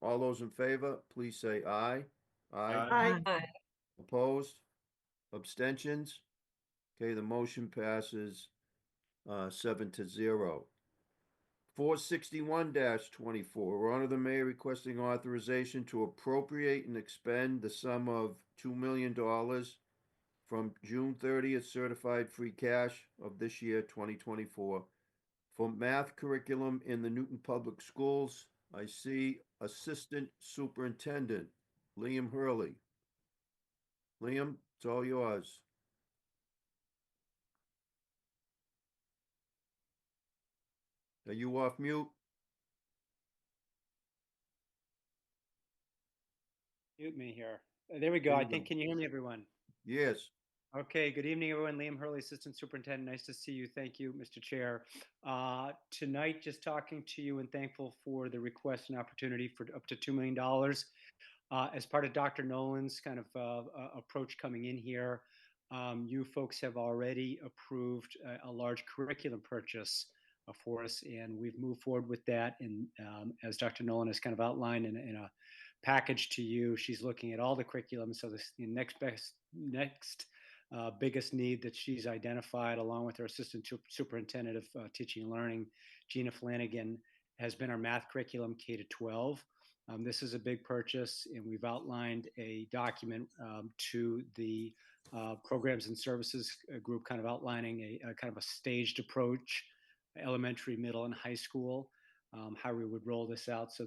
All those in favor, please say aye. Aye. Opposed? Abstentions? Okay, the motion passes 7-0. 461-24, Honor the Mayor requesting authorization to appropriate and expend the sum of $2 million from June 30th certified free cash of this year, 2024, for math curriculum in the Newton Public Schools. I see Assistant Superintendent Liam Hurley. Liam, it's all yours. Are you off mute? Mute me here. There we go. There I you think, go. can you hear me, everyone? Yes. Okay, good evening, everyone. Liam Hurley, Assistant Superintendent. Nice to see you. Thank you, Mr. Chair. Tonight, just talking to you and thankful for the request and opportunity for up to $2 million. As part of Dr. Nolan's kind of approach coming in here, you folks have already approved a large curriculum purchase for us, and we've moved forward with that. And as Dr. Nolan has kind of outlined in a package to you, she's looking at all the curriculum. So the next biggest need that she's identified, along with her Assistant Superintendent of Teaching and Learning, Gina Flanagan, has been our math curriculum K-12. This is a big purchase, and we've outlined a document to the Programs and Services group, kind of outlining a kind of a staged approach, elementary, middle, and high school, how we would roll this out. So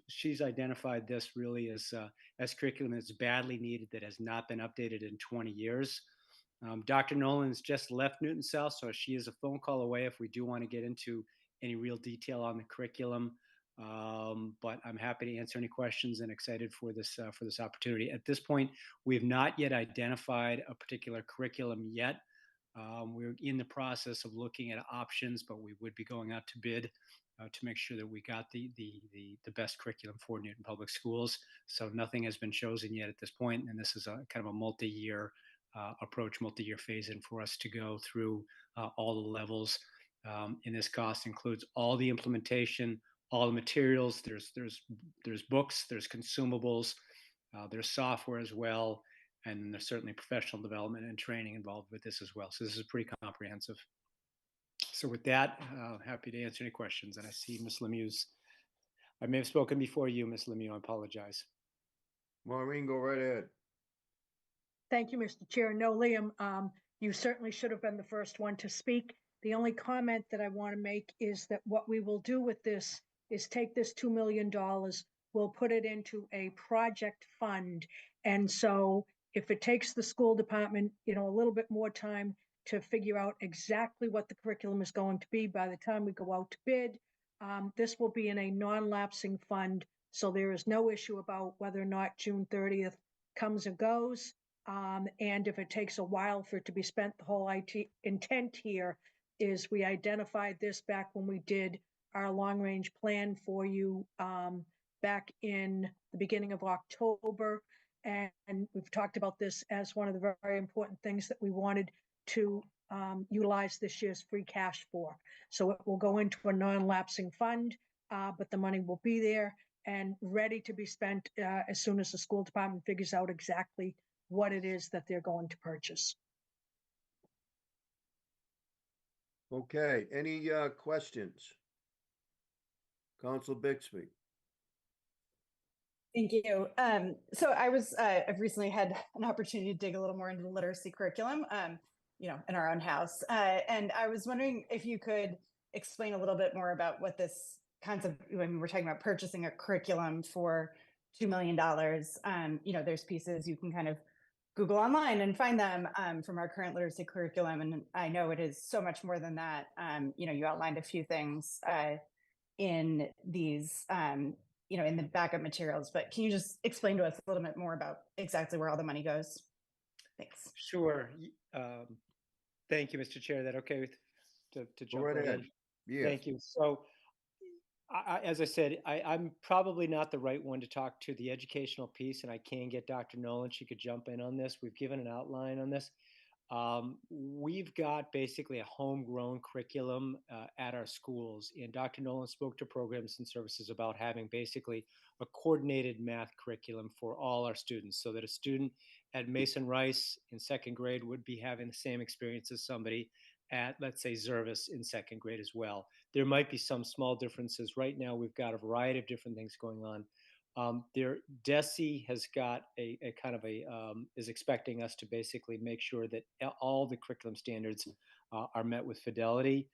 she's identified this really as curriculum that's badly needed, that has not been updated in 20 years. Dr. Nolan's just left Newton South, so she is a phone call away if we do want to get into any real detail on the curriculum. But I'm happy to answer any questions and excited for this opportunity. At this point, we have not yet identified a particular curriculum yet. We're in the process of looking at options, but we would be going out to bid to make sure that we got the best curriculum for Newton Public Schools. So nothing has been chosen yet at this point, and this is a kind of a multi-year approach, multi-year phase in for us to go through all the levels. And this cost includes all the implementation, all the materials. There's books, there's consumables, there's software as well, and there's certainly professional development and training involved with this as well. So this is pretty comprehensive. So with that, happy to answer any questions. And I see Ms. Lemieux's. I may have spoken before you, Ms. Lemieux. I apologize. Maureen, go right ahead. Thank you, Mr. Chair. No, Liam, you certainly should have been the first one to speak. The only comment that I want to make is that what we will do with this is take this $2 million, we'll put it into a project fund. And so if it takes the school department, a little bit more time to figure out exactly what the curriculum is going to be by the time we go out to bid, this will be in a non-lapsing fund. So there is no issue about whether or not June 30th comes and goes. And if it takes a while for it to be spent, the whole intent here is we identified this back when we did our long-range plan for you back in the beginning of October. And we've talked about this as one of the very important things that we wanted to utilize this year's free cash for. So it will go into a non-lapsing fund, but the money will be there and ready to be spent as soon as the school department figures out exactly what it is that they're going to purchase. Okay, any questions? Council Bixby. Thank you. So I've recently had an opportunity to dig a little more into the literacy curriculum, in our own house. And I was wondering if you could explain a little bit more about what this concept, when we're talking about purchasing a curriculum for $2 million, there's pieces you can kind of Google online and find them from our current literacy curriculum. And I know it is so much more than that. You outlined a few things in these, in the backup materials, but can you just explain to us a little bit more about exactly where all the money goes? Thanks. Sure. Thank you, Mr. Chair. That okay to jump right ahead. in? Yes. Thank you. So, as I said, I'm probably not the right one to talk to the educational piece, and I can get Dr. Nolan. She could jump in on this. We've given an outline on this. We've got basically a homegrown curriculum at our schools, and Dr. Nolan spoke to programs and services about having basically a coordinated math curriculum for all our students, so that a student at Mason Rice in second grade would be having the same experience as somebody at, let's say, Zervis in second grade as well. There might be some small differences. Right now, we've got a variety of different things going on. DESE has got a kind of is expecting us to basically make sure that all the curriculum standards are met with fidelity.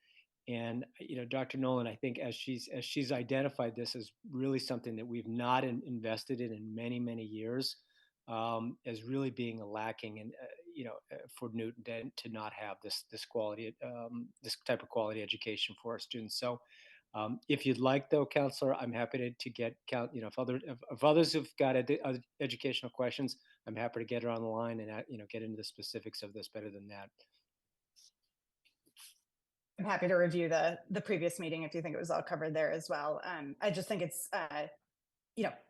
And Dr. Nolan, I think as she's identified this as really something that we've not invested in many, many years, as really being lacking in for Newton to not have this quality, this type of quality education for our students. So. If you'd like, though, Counselor, I'm happy to get if others have got educational questions, I'm happy to get her on the line and get into the specifics of this better than that. I'm happy to review the previous meeting if you think it was all covered there as well. I just think it's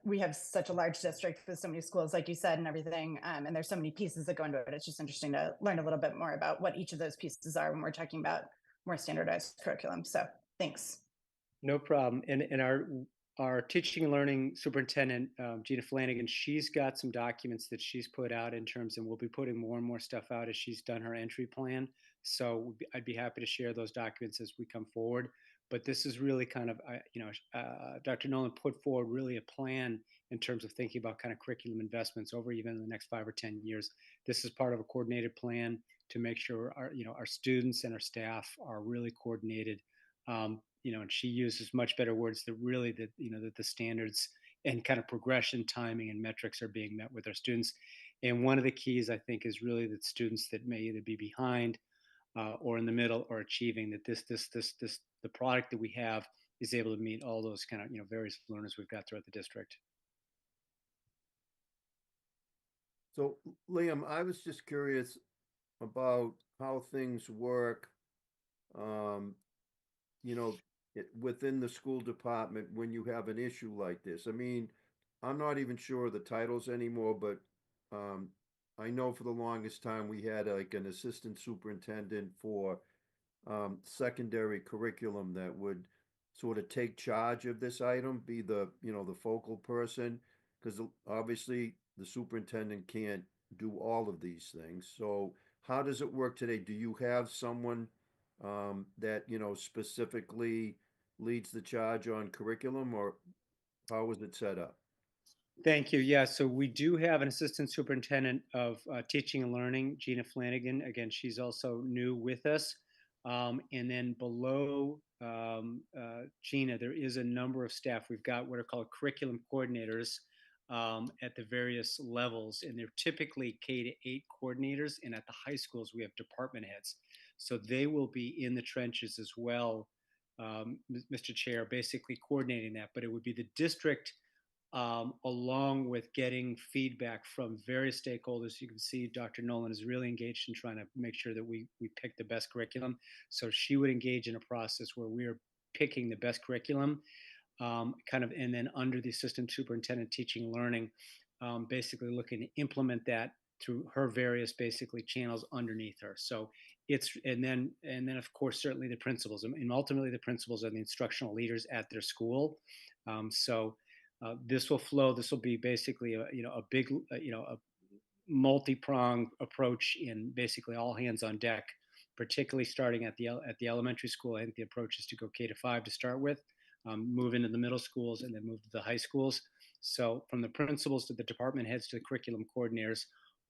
we have such a large district with so many schools, like you said, and everything, and there's so many pieces that go into it. It's just interesting to learn a little bit more about what each of those pieces are when we're talking about more standardized curriculum. So thanks. No problem. And our teaching and learning superintendent, Gina Flanagan, she's got some documents that she's put out in terms, and we'll be putting more and more stuff out as she's done her entry plan. So I'd be happy to share those documents as we come forward. But this is really kind of, Dr. Nolan put forward really a plan in terms of thinking about kind of curriculum investments over even the next 5 or 10 years. This is part of a coordinated plan to make sure our students and our staff are really coordinated. And she uses much better words that really that the standards and kind of progression, timing, and metrics are being met with our students. And one of the keys, I think, is really that students that may either be behind or in the middle or achieving, that the product that we have is able to meet all those kind of various learners we've got throughout the district. So, Liam, I was just curious about how things work, you know, within the school department when you have an issue like this. I mean, I'm not even sure of the titles anymore, but I know for the longest time we had like an assistant superintendent for secondary curriculum that would sort of take charge of this item, be the, the focal person, because obviously the superintendent can't do all of these things. So how does it work today? Do you have someone that, specifically leads the charge on curriculum, or how was it set up? Thank you. Yeah, so we do have an assistant superintendent of teaching and learning, Gina Flanagan. Again, she's also new with us. And then below Gina, there is a number of staff. We've got what are called curriculum coordinators at the various levels, and they're typically K-8 coordinators. And at the high schools, we have department heads. So they will be in the trenches as well, Mr. Chair, basically coordinating that. But it would be the district along with getting feedback from various stakeholders. You can see Dr. Nolan is really engaged in trying to make sure that we pick the best curriculum. So she would engage in a process where we are picking the best curriculum, and then under the assistant superintendent teaching and learning, basically looking to implement that through her various basically channels underneath her. So and then of course certainly the principals, and ultimately the principals are the instructional leaders at their school. This will flow. This will be basically a big a multi-pronged approach in basically all hands on deck, particularly starting at the elementary school. I think the approach is to go K-5 to start with, move into the middle schools, and then move to the high schools. So from the principals to the department heads to the curriculum coordinators,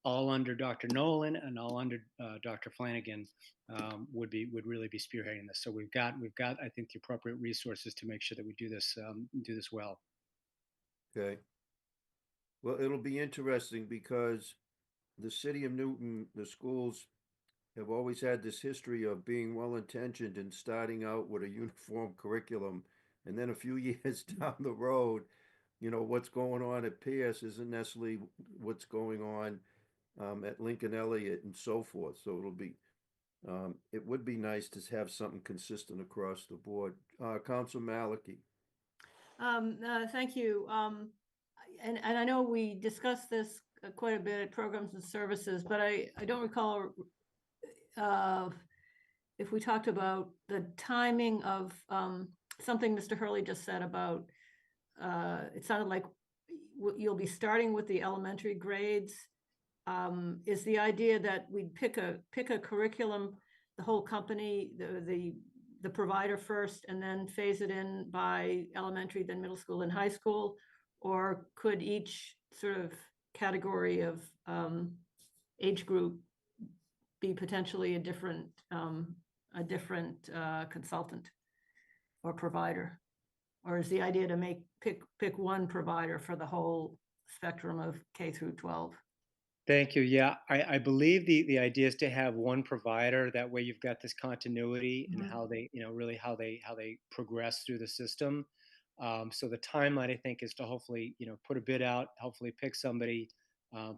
all under Dr. Nolan and all under Dr. Flanagan, would really be spearheading this. So we've got I think the appropriate resources to make sure that we do this well. Okay. Well, it'll be interesting because the city of Newton, the schools have always had this history of being well-intentioned and starting out with a uniform curriculum. And then a few years down the road, what's going on at Pierce isn't necessarily what's going on at Lincoln Elliott and so forth. So it would be nice to have something consistent across the board. Council Maliki. Thank you. And I know we discussed this quite a bit at Programs and Services, but I don't recall if we talked about the timing of something Mr. Hurley just said about, it sounded like you'll be starting with the elementary grades. Is the idea that we'd pick a curriculum, the whole company, the provider first, and then phase it in by elementary, then middle school and high school? Or could each sort of category of age group be potentially a different consultant or provider? Or is the idea to pick one provider for the whole spectrum of K through 12? Thank you. Yeah, I believe the idea is to have one provider. That way you've got this continuity in how they, really how they progress through the system. So the timeline, I think, is to hopefully, put a bid out, hopefully pick somebody,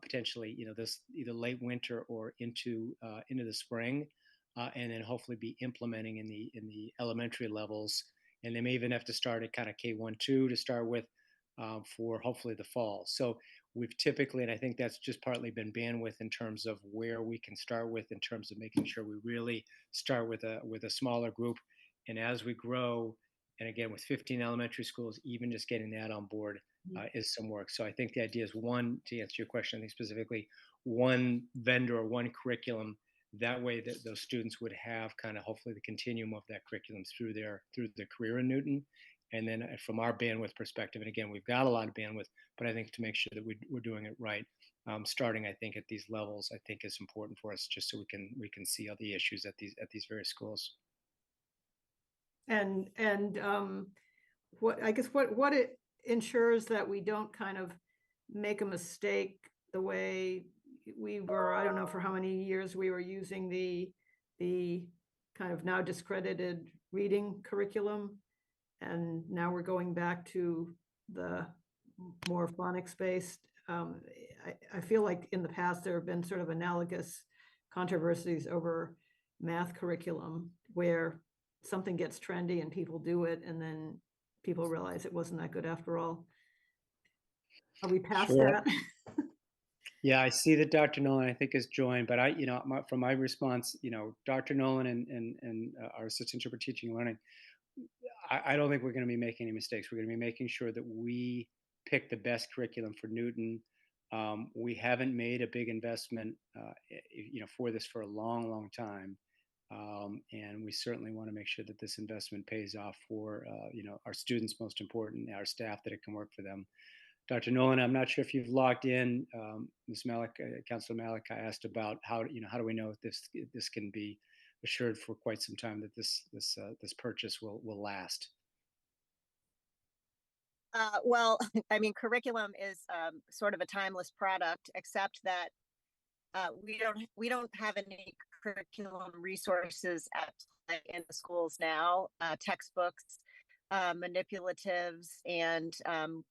potentially, this either late winter or into the spring, and then hopefully be implementing in the elementary levels. And they may even have to start at kind of K1, 2 to start with, for hopefully the fall. So we've typically, and I think that's just partly been bandwidth in terms of where we can start with, in terms of making sure we really start with a smaller group. And as we grow, and again, with 15 elementary schools, even just getting that on board is some work. So I think the idea is one, to answer your question, I think specifically, one vendor or one curriculum. That way that those students would have kind of hopefully the continuum of that curriculum through their career in Newton. And then from our bandwidth perspective, and again, we've got a lot of bandwidth, but I think to make sure that we're doing it right, starting, I think, at these levels, I think is important for us, just so we can see all the issues at these various schools. And what it ensures that we don't kind of make a mistake the way we were, I don't know for how many years we were using the kind of now discredited reading curriculum. And now we're going back to the more phonics based. I feel like in the past there have been sort of analogous controversies over math curriculum where something gets trendy and people do it, and then people realize it wasn't that good after all. Are we past Sure. that? Yeah, I see that Dr. Nolan, I think, has joined, but from my response, Dr. Nolan and our assistant for teaching and learning, I don't think we're going to be making any mistakes. We're going to be making sure that we pick the best curriculum for Newton. We haven't made a big investment, for this for a long, long time. And we certainly want to make sure that this investment pays off for, our students, most important, our staff, that it can work for them. Dr. Nolan, I'm not sure if you've logged in. Ms. Malik, Councilor Malik, I asked about how do we know if this can be assured for quite some time that this purchase will last. Well, I mean, curriculum is sort of a timeless product, except that we don't have any curriculum resources in the schools now. Textbooks, manipulatives, and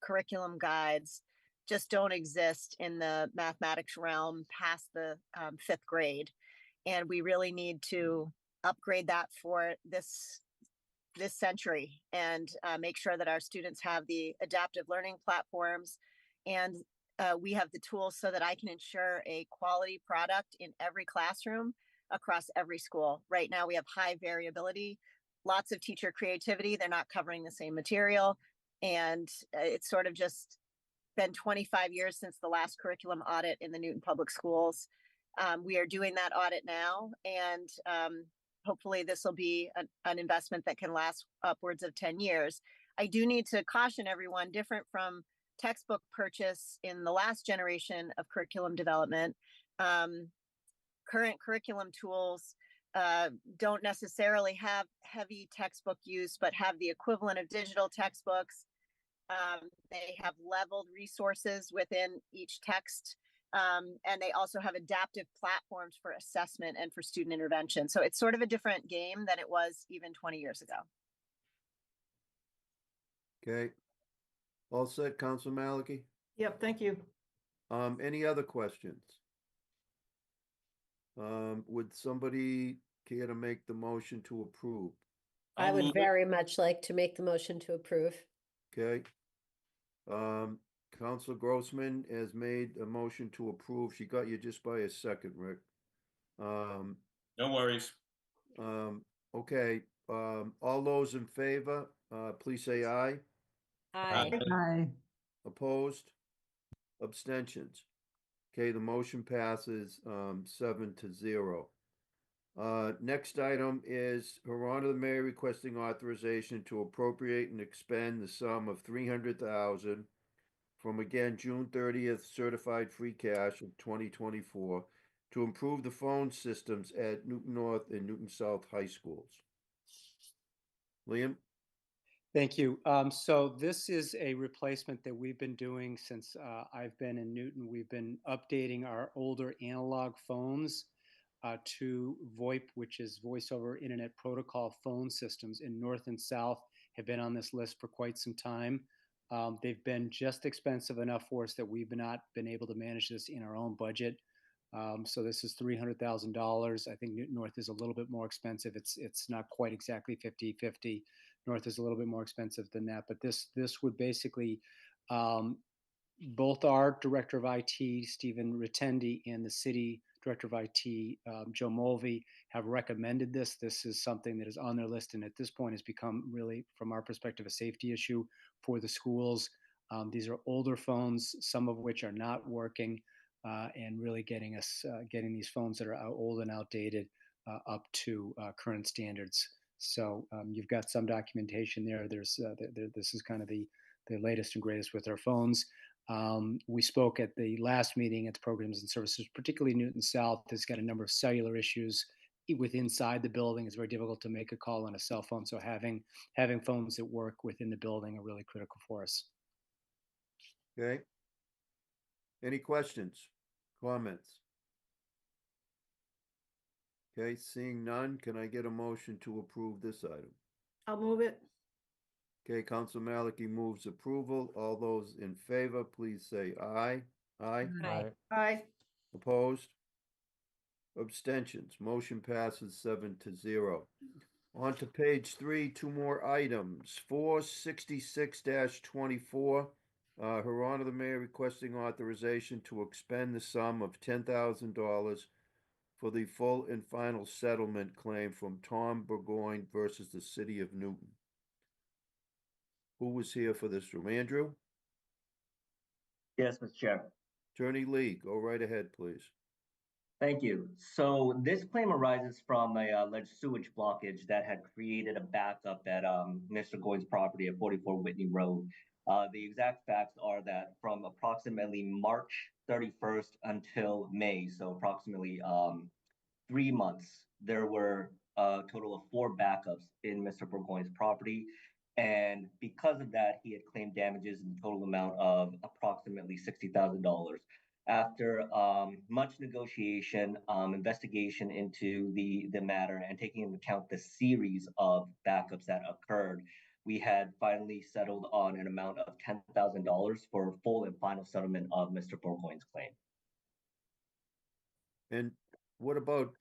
curriculum guides just don't exist in the mathematics realm past the 5th grade, and we really need to upgrade that for this century and make sure that our students have the adaptive learning platforms, and we have the tools so that I can ensure a quality product in every classroom across every school. Right now we have high variability, lots of teacher creativity. They're not covering the same material, and it's sort of just been 25 years since the last curriculum audit in the Newton Public Schools. We are doing that audit now, and hopefully this will be an investment that can last upwards of 10 years. I do need to caution everyone, different from textbook purchase in the last generation of curriculum development, current curriculum tools don't necessarily have heavy textbook use, but have the equivalent of digital textbooks. They have leveled resources within each text. And they also have adaptive platforms for assessment and for student intervention. So it's sort of a different game than it was even 20 years ago. Okay. All set, Councilor Maliki? Yep, thank you. Any other questions? Would somebody care to make the motion to approve? I would very much like to make the motion to approve. Okay. Councilor Grossman has made a motion to approve. She got you just by a second, Rick. No worries. Okay. All those in favor, please say aye. Aye. Aye. Opposed? Abstentions? Okay, the motion passes 7-0. Next item is Her Honor the Mayor requesting authorization to appropriate and expend the sum of $300,000 from, again, June 30th certified free cash of 2024 to improve the phone systems at Newton North and Newton South High Schools. Liam? Thank you. So this is a replacement that we've been doing since I've been in Newton. We've been updating our older analog phones to VoIP, which is Voice over Internet Protocol phone systems in North and South, have been on this list for quite some time. They've been just expensive enough for us that we've not been able to manage this in our own budget. So this is $300,000. I think Newton North is a little bit more expensive. It's not quite exactly 50-50. North is a little bit more expensive than that, but this would basically, both our director of IT, Stephen Ritendi, and the city director of IT, Joe Mulvey, have recommended this. This is something that is on their list, and at this point has become really, from our perspective, a safety issue for the schools. These are older phones, some of which are not working, and really getting these phones that are old and outdated up to current standards. So you've got some documentation there. This is kind of the latest and greatest with our phones. We spoke at the last meeting at the Programs and Services, particularly Newton South has got a number of cellular issues inside the building. It's very difficult to make a call on a cell phone. So having phones that work within the building are really critical for us. Okay. Any questions, comments? Okay, seeing none, can I get a motion to approve this item? I'll move it. Okay, Council Maliki moves approval. All those in favor, please say aye. Aye. Aye. Aye. Opposed? Abstentions. Motion passes 7-0. On to page 3, two more items. 466-24. Her Honor the Mayor requesting authorization to expend the sum of $10,000 for the full and final settlement claim from Tom Burgoyne versus the City of Newton. Who was here for this room? Andrew? Yes, Mr. Chair. Attorney Lee, go right ahead, please. Thank you. So this claim arises from a alleged sewage blockage that had created a backup at Mr. Goyne's property at 44 Whitney Road. The exact facts are that from approximately March 31st until May, so approximately 3 months, there were a total of 4 backups in Mr. Burgoyne's property. And because of that, he had claimed damages in the total amount of approximately $60,000. After much negotiation, investigation into the matter, and taking into account the series of backups that occurred, we had finally settled on an amount of $10,000 for full and final settlement of Mr. Burgoyne's claim. And what about,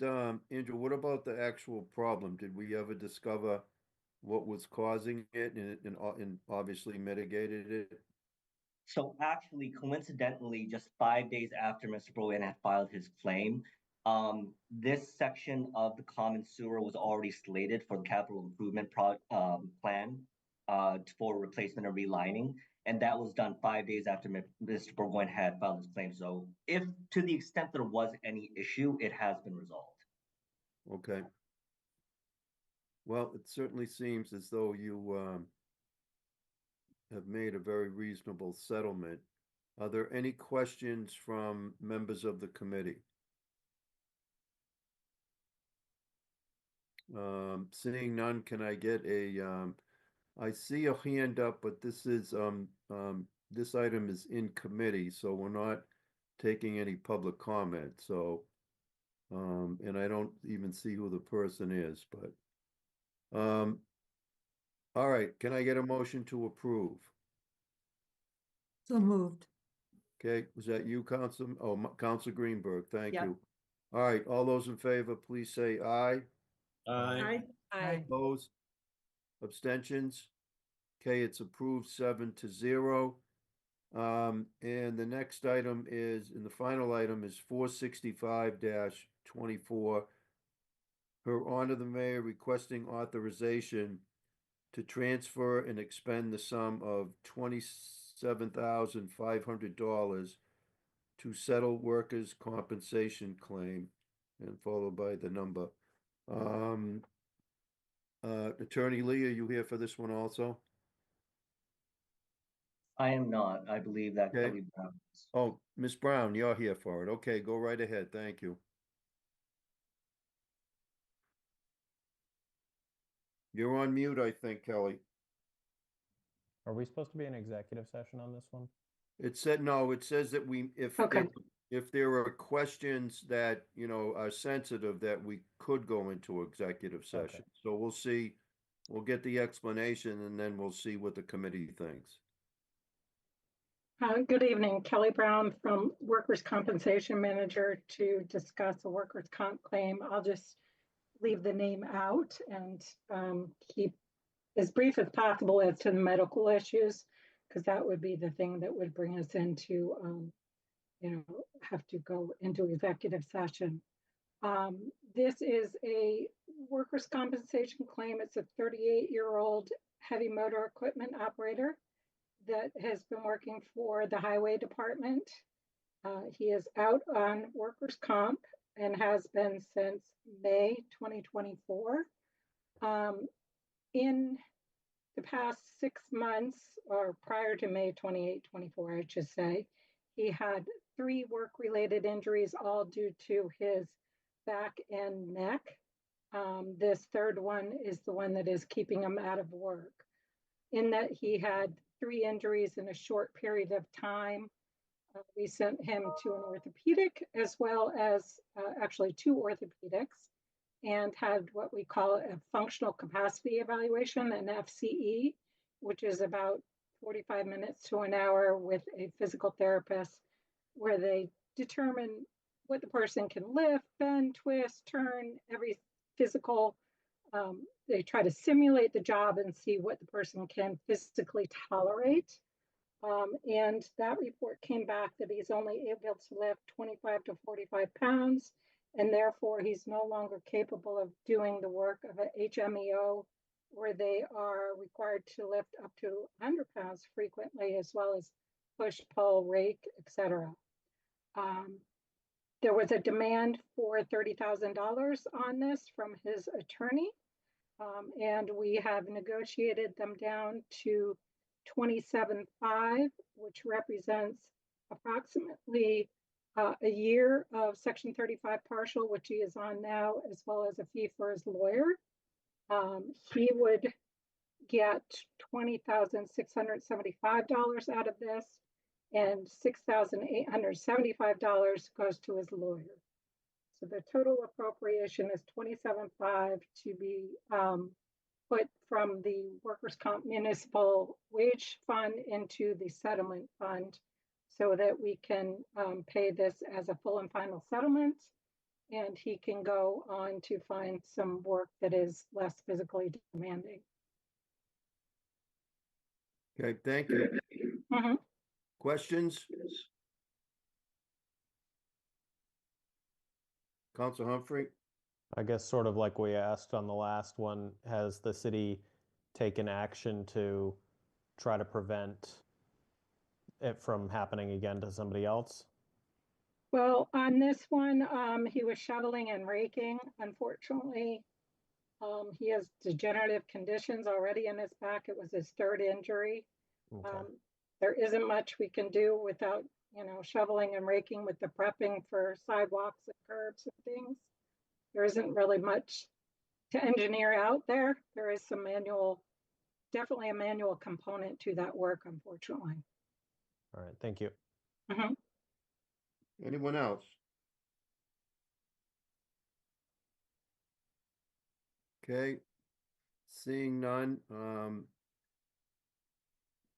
Andrew, what about the actual problem? Did we ever discover what was causing it and obviously mitigated it? So actually, coincidentally, just 5 days after Mr. Burgoyne had filed his claim, this section of the common sewer was already slated for the capital improvement plan for replacement and relining. And that was done 5 days after Mr. Burgoyne had filed his claim. So if to the extent there was any issue, it has been resolved. Okay. Well, it certainly seems as though you have made a very reasonable settlement. Are there any questions from members of the committee? Seeing none, can I get a, I see a hand up, but this is, this item is in committee, so we're not taking any public comment, so, and I don't even see who the person is, but, all right, can I get a motion to approve? So moved. Okay, was that you, Council? Oh, Council Greenberg, thank Yep. you. All right, all those in favor, please say aye. Aye. Aye. Opposed? Abstentions? Okay, it's approved 7-0. And the next item is, and the final item is 465-24. Her Honor the Mayor requesting authorization to transfer and expend the sum of $27,500 to settle workers' compensation claim, and followed by the number. Attorney Lee, are you here for this one also? I am not. I believe that Okay. Kelly Brown is. Oh, Ms. Brown, you're here for it. Okay, go right ahead. Thank you. You're on mute, I think, Kelly. Are we supposed to be in executive session on this one? It said, no, it says that if there are questions that, you know, are sensitive, that we could go into executive session. So we'll see, we'll get the explanation and then we'll see what the committee thinks. Good evening, Kelly Brown from Workers' Compensation Manager to discuss a workers' comp claim. I'll just leave the name out and keep as brief as possible as to the medical issues, because that would be the thing that would bring us into, have to go into executive session. This is a workers' compensation claim. It's a 38-year-old heavy motor equipment operator that has been working for the highway department. He is out on workers' comp and has been since May 2024. In the past 6 months, or prior to May 24, I should say, he had 3 work-related injuries, all due to his back and neck. This third one is the one that is keeping him out of work. In that he had 3 injuries in a short period of time. We sent him to an orthopedic, as well as actually 2 orthopedics, and had what we call a functional capacity evaluation, an FCE, which is about 45 minutes to an hour with a physical therapist, where they determine what the person can lift, bend, twist, turn, every physical. They try to simulate the job and see what the person can physically tolerate. And that report came back that he's only able to lift 25 to 45 pounds, and therefore he's no longer capable of doing the work of an HMEO, where they are required to lift up to 100 pounds frequently, as well as push, pull, rake, etc. There was a demand for $30,000 on this from his attorney, and we have negotiated them down to 27.5, which represents approximately a year of Section 35 partial, which he is on now, as well as a fee for his lawyer. He would get $20,675 out of this, and $6,875 goes to his lawyer. So the total appropriation is 27.5 to be put from the workers' comp municipal wage fund into the settlement fund, so that we can pay this as a full and final settlement, and he can go on to find some work that is less physically demanding. Okay, thank you. Mhm. Questions? Council Humphrey? I guess sort of like we asked on the last one, has the city taken action to try to prevent it from happening again to somebody else? Well, on this one, he was shoveling and raking. Unfortunately, he has degenerative conditions already in his back. It was his third injury. Okay. There isn't much we can do without, shoveling and raking with the prepping for sidewalks and curbs and things. There isn't really much to engineer out there. There is some definitely a manual component to that work, unfortunately. All right, thank you. Mhm. Anyone else? Okay, seeing none,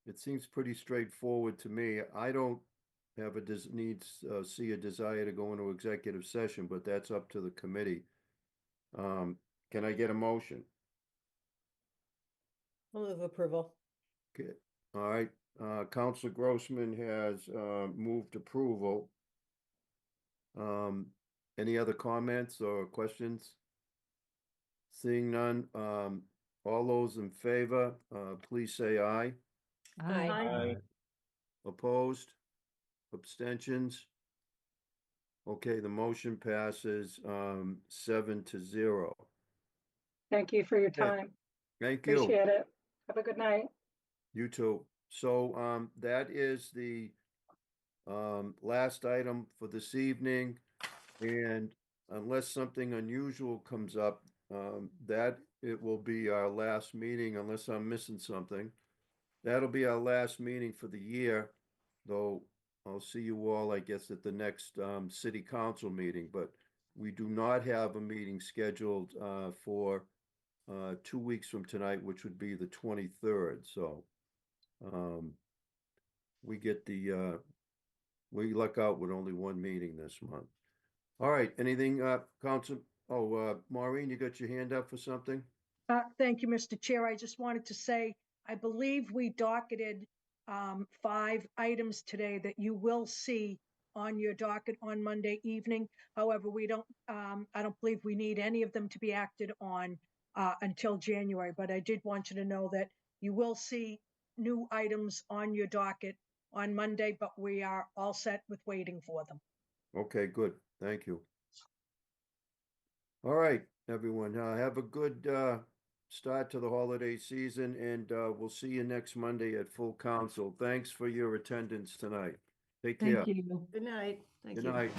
it seems pretty straightforward to me. I don't have see a desire to go into executive session, but that's up to the committee. Can I get a motion? I'll move approval. Okay, all right, Council Grossman has, moved approval. Any other comments or questions? Seeing none, all those in favor, please say aye. Aye. Opposed? Abstentions? Okay, the motion passes, 7-0. Thank you for your Okay. time. Thank you. Appreciate it. Have a good night. You too. So, that is the, last item for this evening. And unless something unusual comes up, that it will be our last meeting, unless I'm missing something. That'll be our last meeting for the year, though I'll see you all, I guess, at the next, city council meeting, but we do not have a meeting scheduled, for 2 weeks from tonight, which would be the 23rd, so, we get we luck out with only one meeting this month. All right, anything, Council, Maureen, you got your hand up for something? Thank you, Mr. Chair. I just wanted to say, I believe we docketed 5 items today that you will see on your docket on Monday evening. However, I don't believe we need any of them to be acted on until January, but I did want you to know that you will see new items on your docket on Monday, but we are all set with waiting for them. Okay, good. Thank you. All right, everyone, have a good start to the holiday season, and we'll see you next Monday at full council. Thanks for your attendance tonight. Take care. Thank you. Good night. Thank Good you. night.